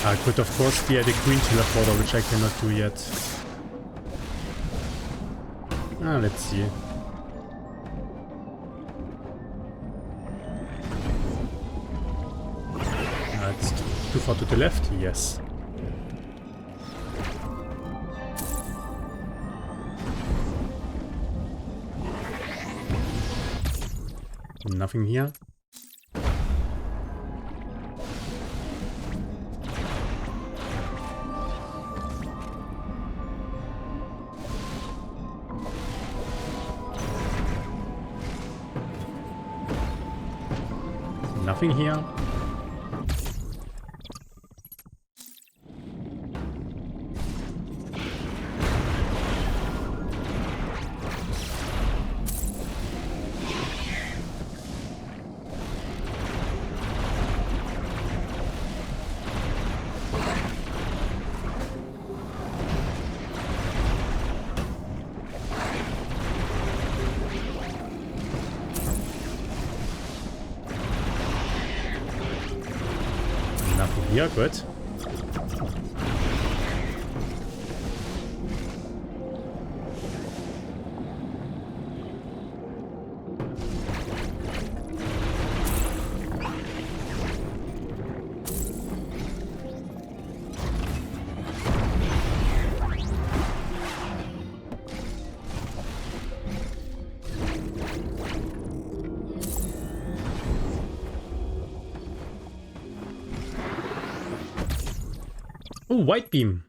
[SPEAKER 1] I could of course be at the green teleporter, which I cannot do yet. Let's see. It's too far to the left? Yes. Nothing here. Nothing here. Nothing here, good. Oh, white beam.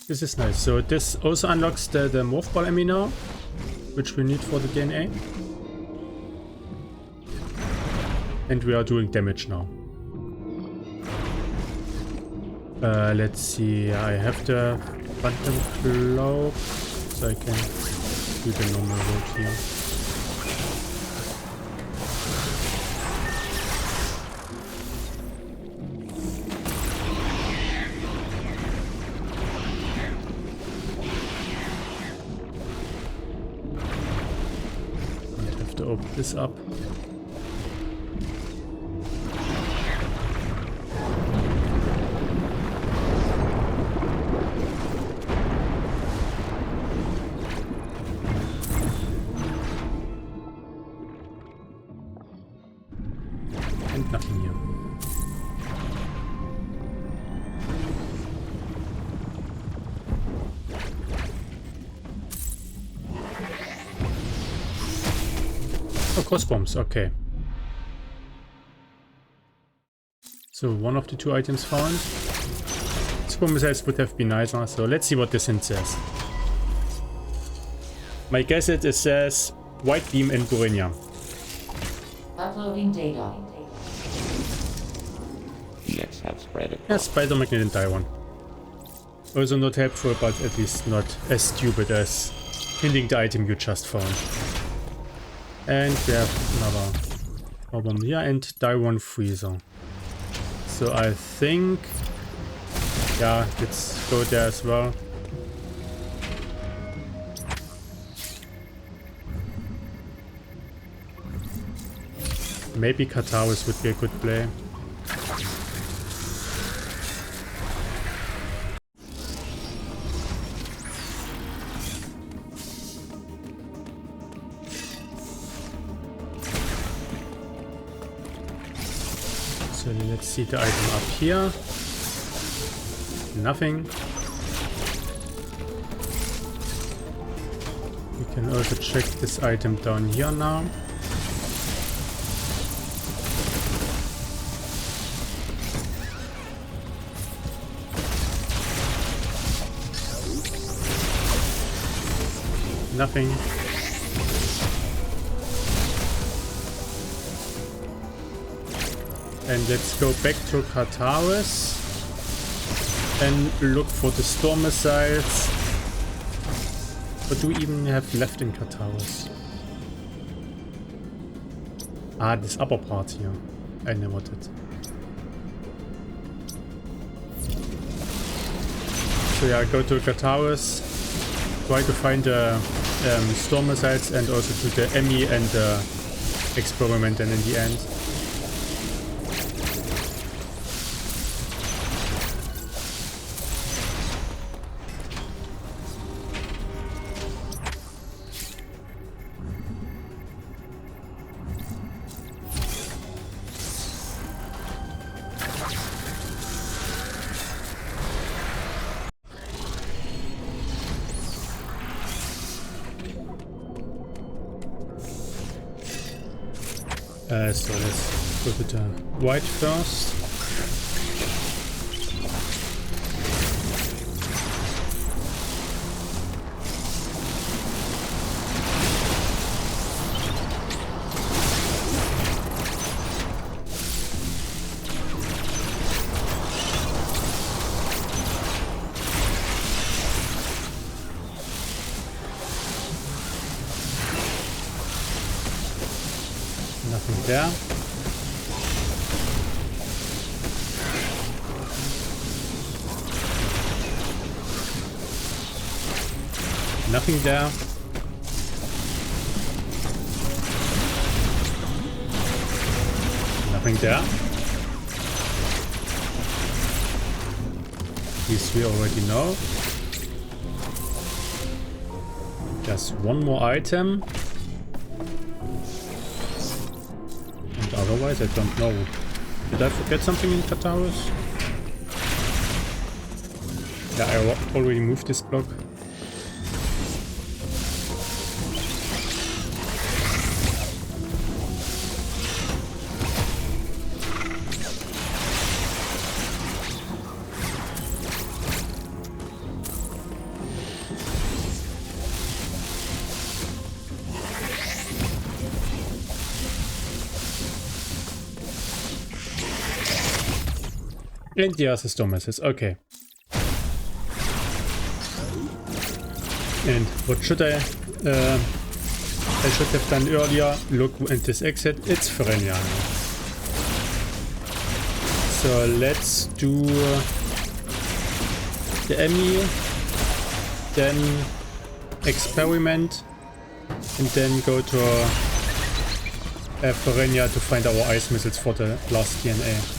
[SPEAKER 1] This is nice. So this also unlocks the morph ball ammo now, which we need for the DNA. And we are doing damage now. Let's see. I have the phantom cloak, so I can do the normal road here. Open this up. And nothing here. Oh, cross bombs, okay. So one of the two items found. Swarm missiles would have been nicer, so let's see what this hint says. My guess it says white beam and Gorenia.
[SPEAKER 2] Uploading data.
[SPEAKER 3] Let's have spread it.
[SPEAKER 1] Yeah, spider magnet and Taiwan. Also not helpful, but at least not as stupid as hinting the item you just found. And we have another problem here and Taiwan freezer. So I think, yeah, let's go there as well. Maybe Cataris would be a good play. So let's see the item up here. Nothing. We can also check this item down here now. Nothing. And let's go back to Cataris and look for the storm missiles. What do we even have left in Cataris? Ah, this upper part here. I never did. So yeah, go to Cataris. Try to find the storm missiles and also do the E.M.M.I and the experiment, and in the end. So let's go to the white first. Nothing there. Nothing there. Nothing there. These we already know. Just one more item. And otherwise I don't know. Did I forget something in Cataris? Yeah, I already moved this block. And the other Stormesses, okay. And what should I should have done earlier? Look at this exit, it's Randovania. So let's do the E.M.M.I, then experiment, and then go to Randovania to find our ice missiles for the last DNA.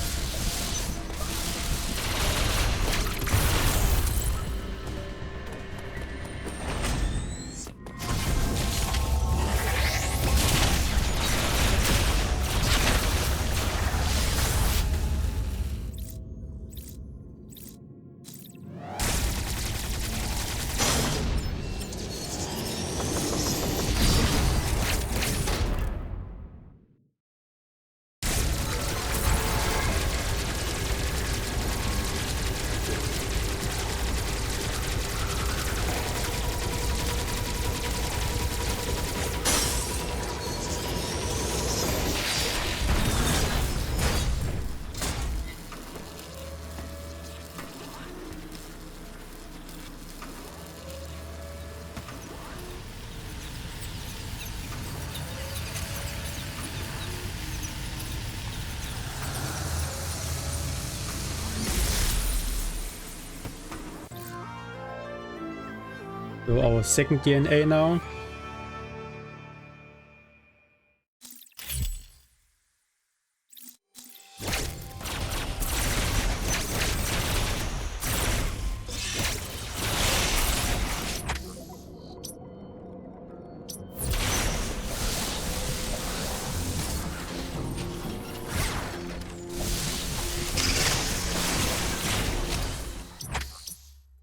[SPEAKER 1] So our second DNA now.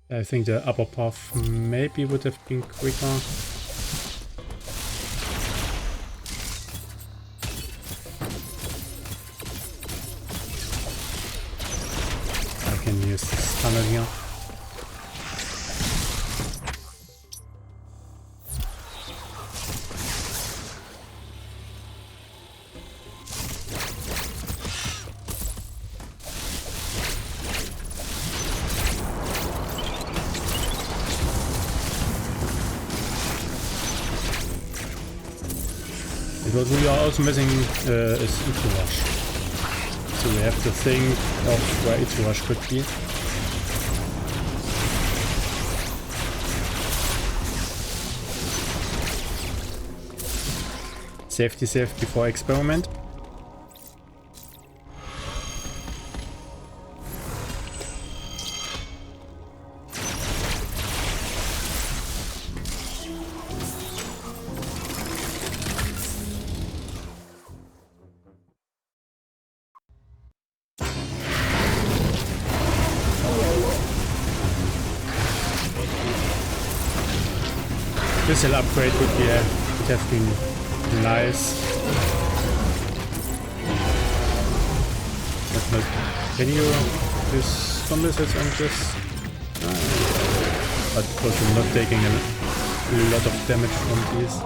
[SPEAKER 1] I think the upper path maybe would have been quicker. I can use this tunnel here. What we are also missing is Itorash. So we have to think of where Itorash could be. Safety safe before experiment. Missile upgrade would have been nice. Can you use some missiles on this? But because I'm not taking a lot of damage from these.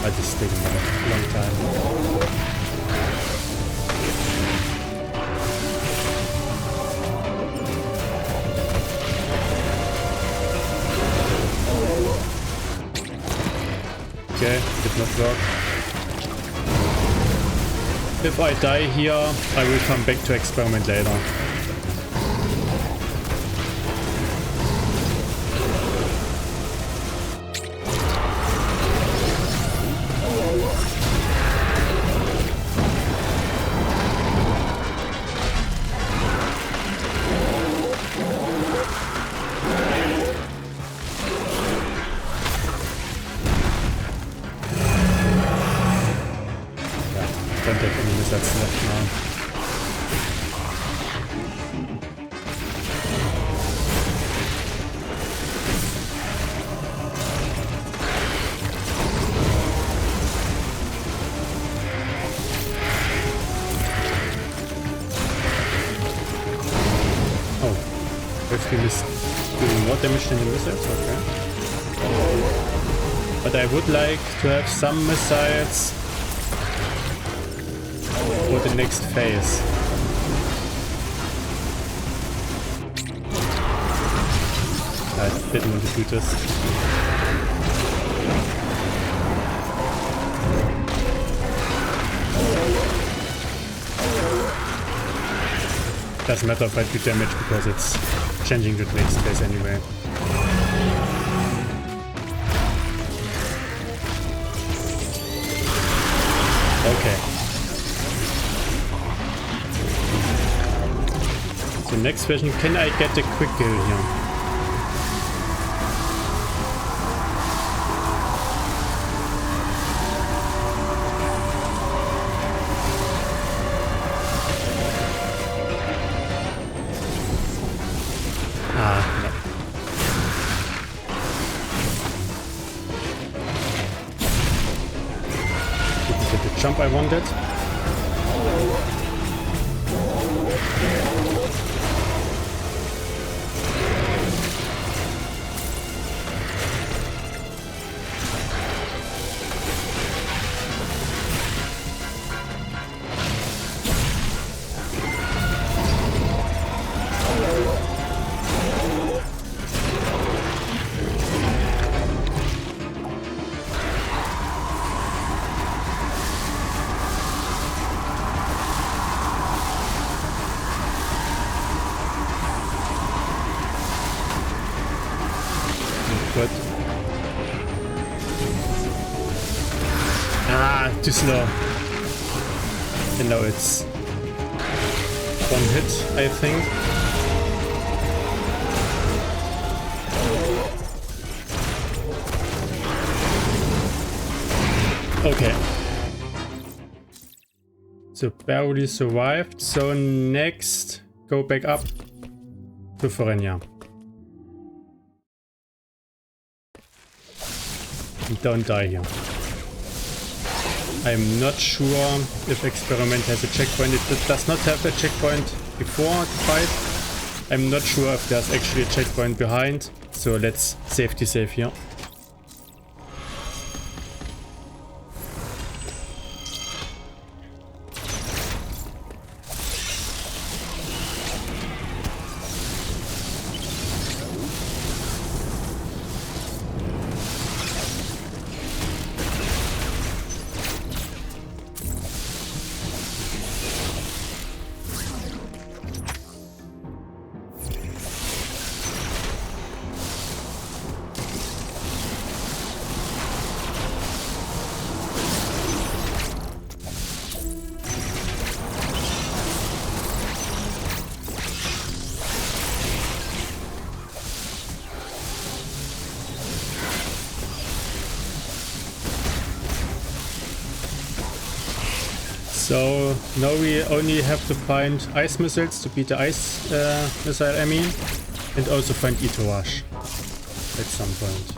[SPEAKER 1] But it's taking a long time. Okay, did not work. If I die here, I will come back to experiment later. That's left now. Oh, if he is doing more damage than the missiles, okay. But I would like to have some missiles for the next phase. I didn't want to do this. Doesn't matter if I do damage because it's changing the next phase anyway. Okay. The next question, can I get a quick kill here? Ah, no. Didn't get the jump I wanted. But too slow. And now it's one hit, I think. Okay. So barely survived. So next, go back up to Randovania. Don't die here. I'm not sure if Experiment has a checkpoint. It does not have a checkpoint before the fight. I'm not sure if there's actually a checkpoint behind. So let's safety save here. So now we only have to find ice missiles to beat the ice missile E.M.M.I and also find Itorash. at some point.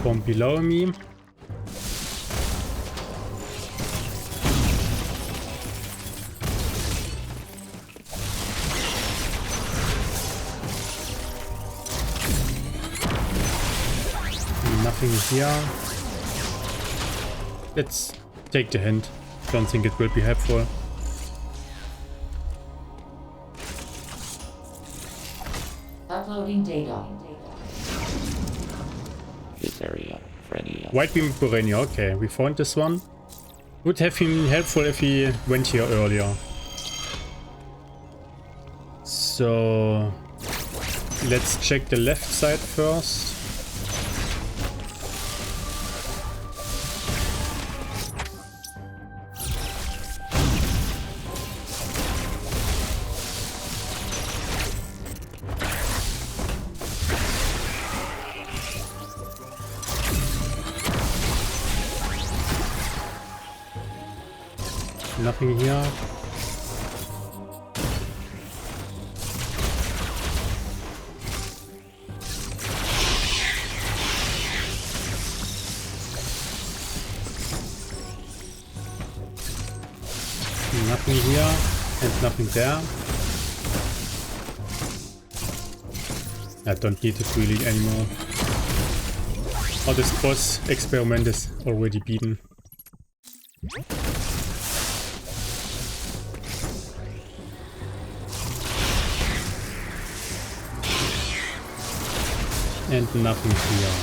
[SPEAKER 1] Bomb below me. Nothing here. Let's take the hint. Don't think it will be helpful.
[SPEAKER 2] Uploading data.
[SPEAKER 3] This area, Freddy.
[SPEAKER 1] White beam Burenia, okay, we found this one. Would have been helpful if he went here earlier. So let's check the left side first. Nothing here. Nothing here and nothing there. I don't need it really anymore. Oh, this boss experiment is already beaten. And nothing here.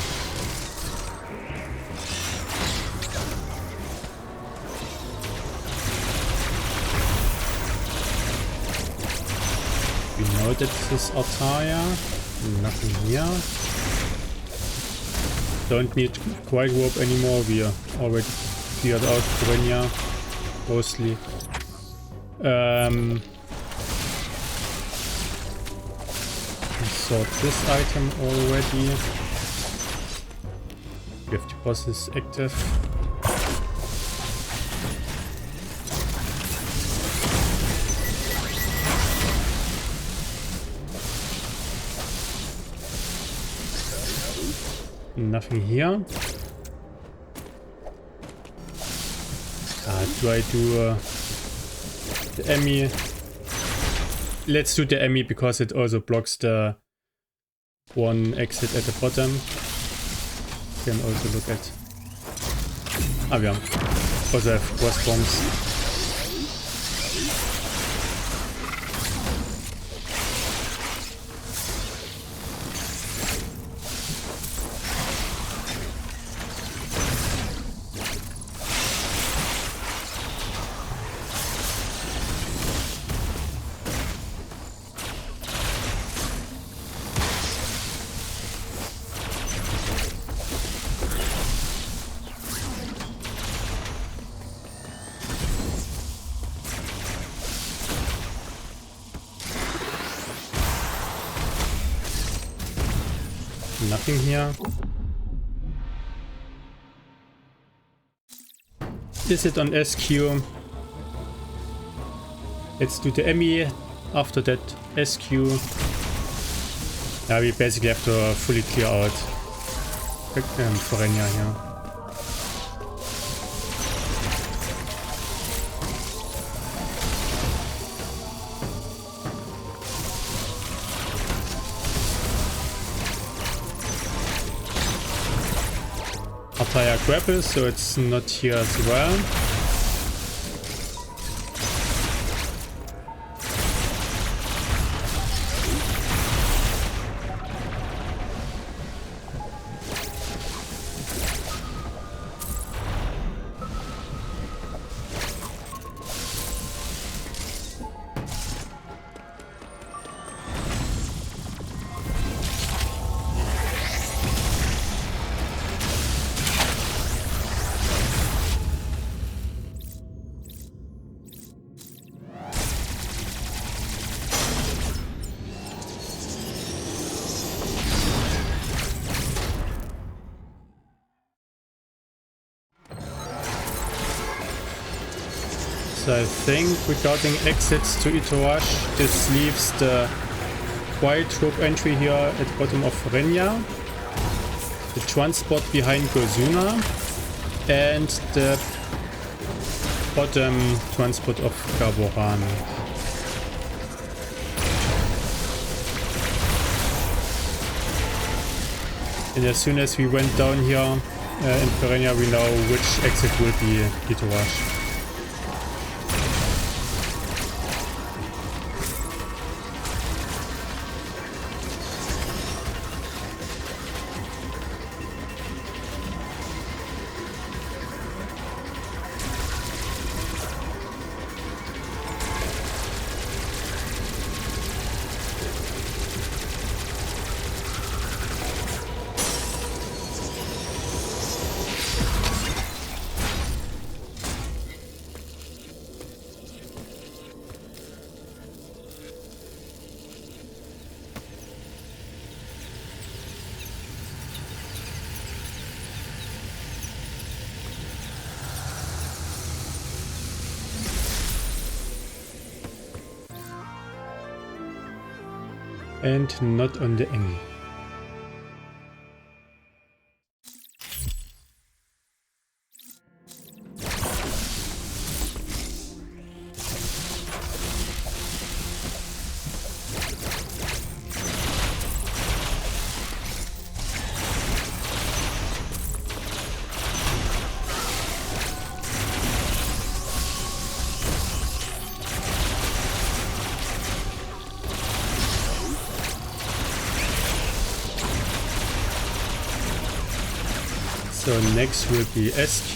[SPEAKER 1] We know that this is Altaria. Nothing here. Don't need Kraid warp anymore. We are already cleared out Randovania mostly. Sort this item already. We have the bosses active. Nothing here. Do I do the E.M.M.I? Let's do the E.M.M.I because it also blocks the one exit at the bottom. You can also look at... Ah, we also have cross bombs. Nothing here. Is it on SQ? Let's do the E.M.M.I. After that SQ. Yeah, we basically have to fully clear out Randovania here. Artaya grapple, so it's not here as well. So I think regarding exits to Itorash, this leaves the white rope entry here at the bottom of Renya, the transport behind Gozuna, and the bottom transport of Gaboran. And as soon as we went down here in Perenya, we know which exit will be Itorash. And not on the E.M.M.I. So next will be SQ.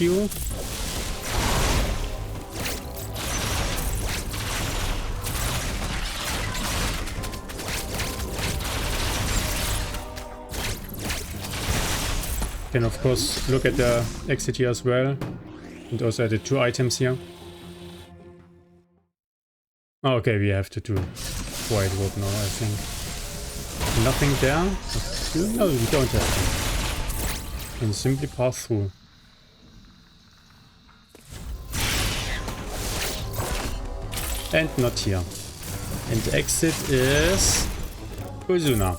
[SPEAKER 1] Can of course look at the exit here as well, and also at the 2 items here. Oh, okay, we have to do white rope now, I think. Nothing there? No, we don't have to. And simply pass through. And not here. And the exit is Gozuna.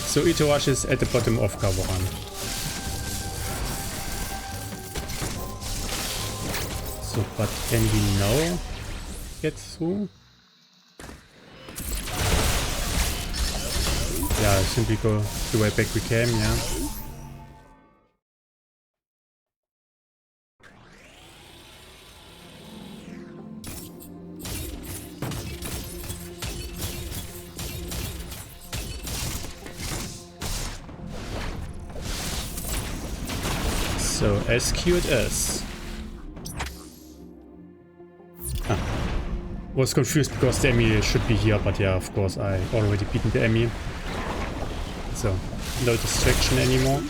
[SPEAKER 1] So Itorash is at the bottom of Gaboran. So, but can we now get through? Yeah, simply go the way back we came, yeah. So SQ it is. Was confused because the E.M.M.I should be here, but yeah, of course I already beaten the E.M.M.I. So no distraction anymore.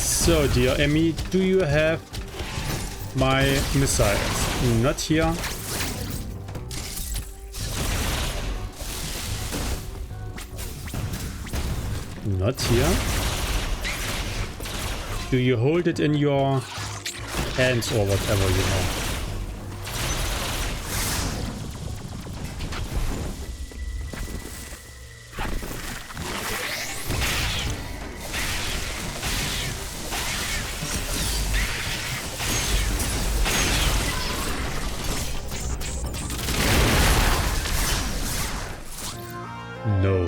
[SPEAKER 1] So, dear E.M.M.I, do you have my missiles? Not here. Not here. Do you hold it in your hands or whatever, you know? No.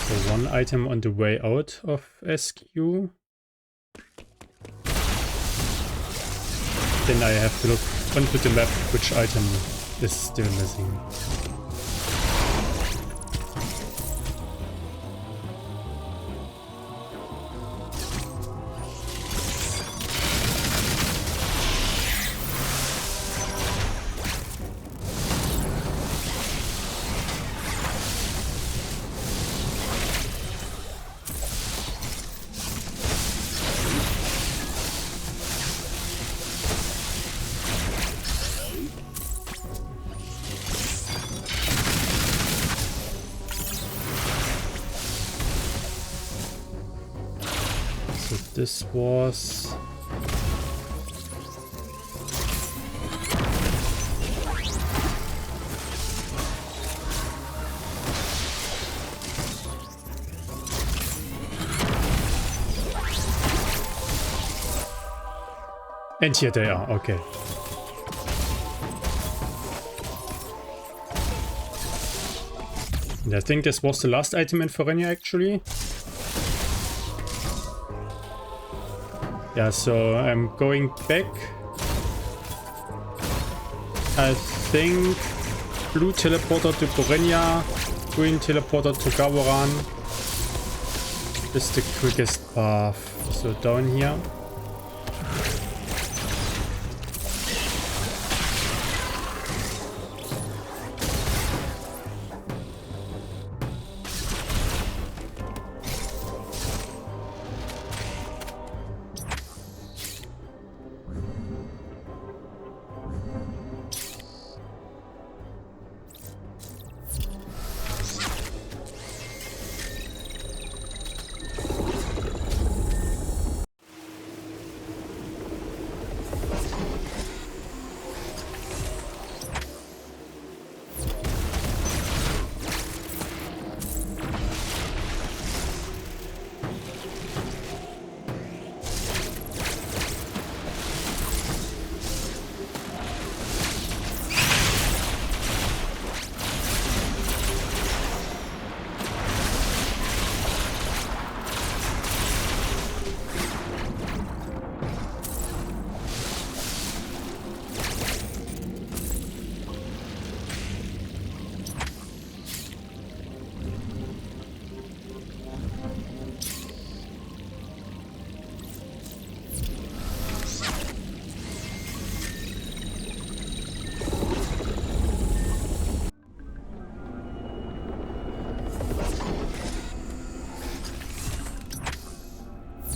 [SPEAKER 1] So one item on the way out of SQ. Then I have to look onto the map which item is still missing. So this was... And here they are, okay. And I think this was the last item in Randovania actually. Yeah, so I'm going back. I think blue teleporter to Randovania, green teleporter to Gawaran is the quickest path. So down here.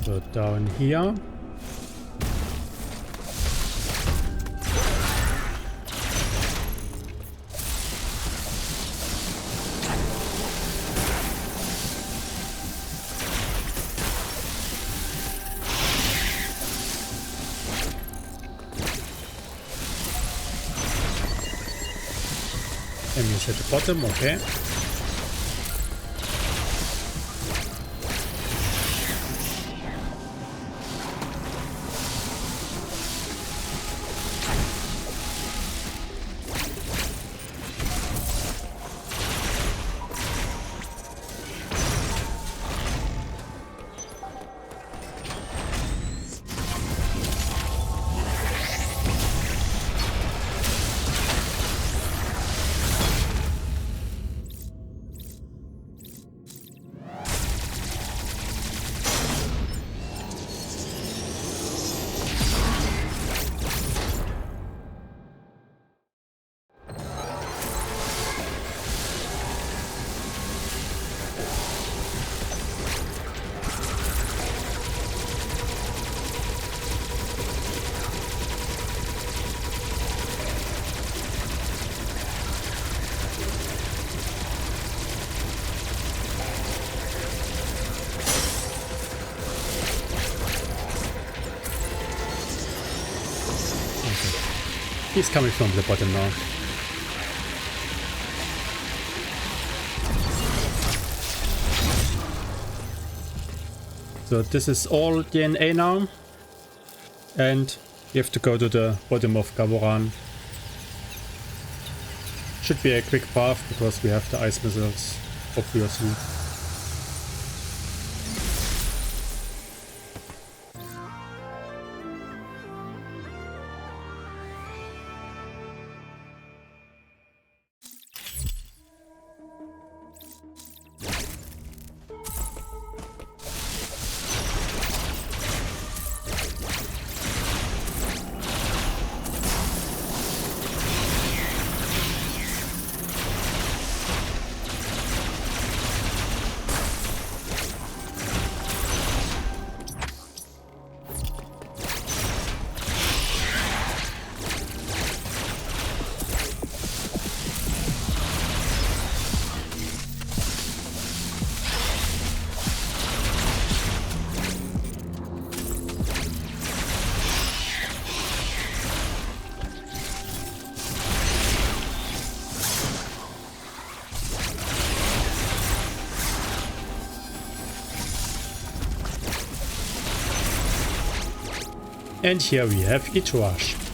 [SPEAKER 1] So down here. Enemies at the bottom, okay. He's coming from the bottom now. So this is all DNA now. And you have to go to the bottom of Gaboran. Should be a quick path because we have the ice missiles, obviously. And here we have Itorash.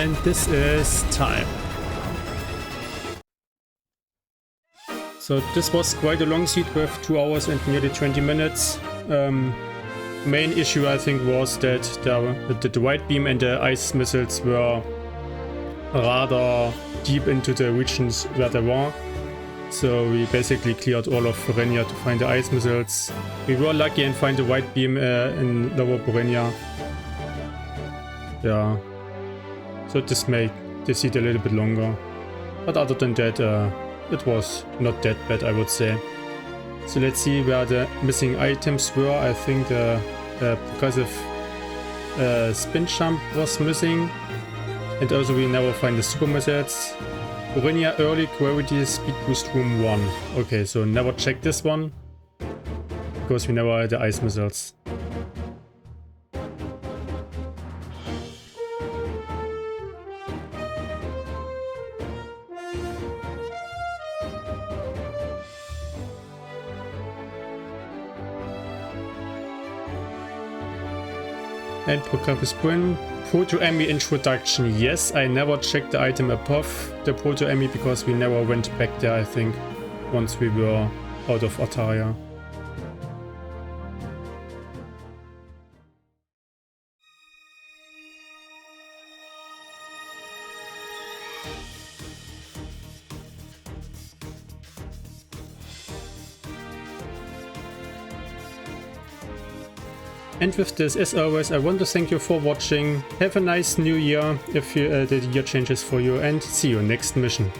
[SPEAKER 1] And this is time. So this was quite a long seed with 2 hours and nearly 20 minutes. Main issue I think was that the white beam and the ice missiles were rather deep into the regions where they were. So we basically cleared all of Borenia to find the ice missiles. We were lucky and find the white beam in lower Borenia. Yeah. So this made the seed a little bit longer. But other than that, it was not that bad, I would say. So let's see where the missing items were. I think the progressive spin jump was missing. And also we never find the super missiles. Borenia early gravity speed boost room 1. Okay, so never check this one. Because we never had the ice missiles. And progressive sprint. Proto-E.M.M.I introduction. Yes, I never checked the item above the Proto-E.M.M.I because we never went back there, I think, once we were out of Altaria. And with this, as always, I want to thank you for watching. Have a nice new year if the year changes for you, and see you next mission.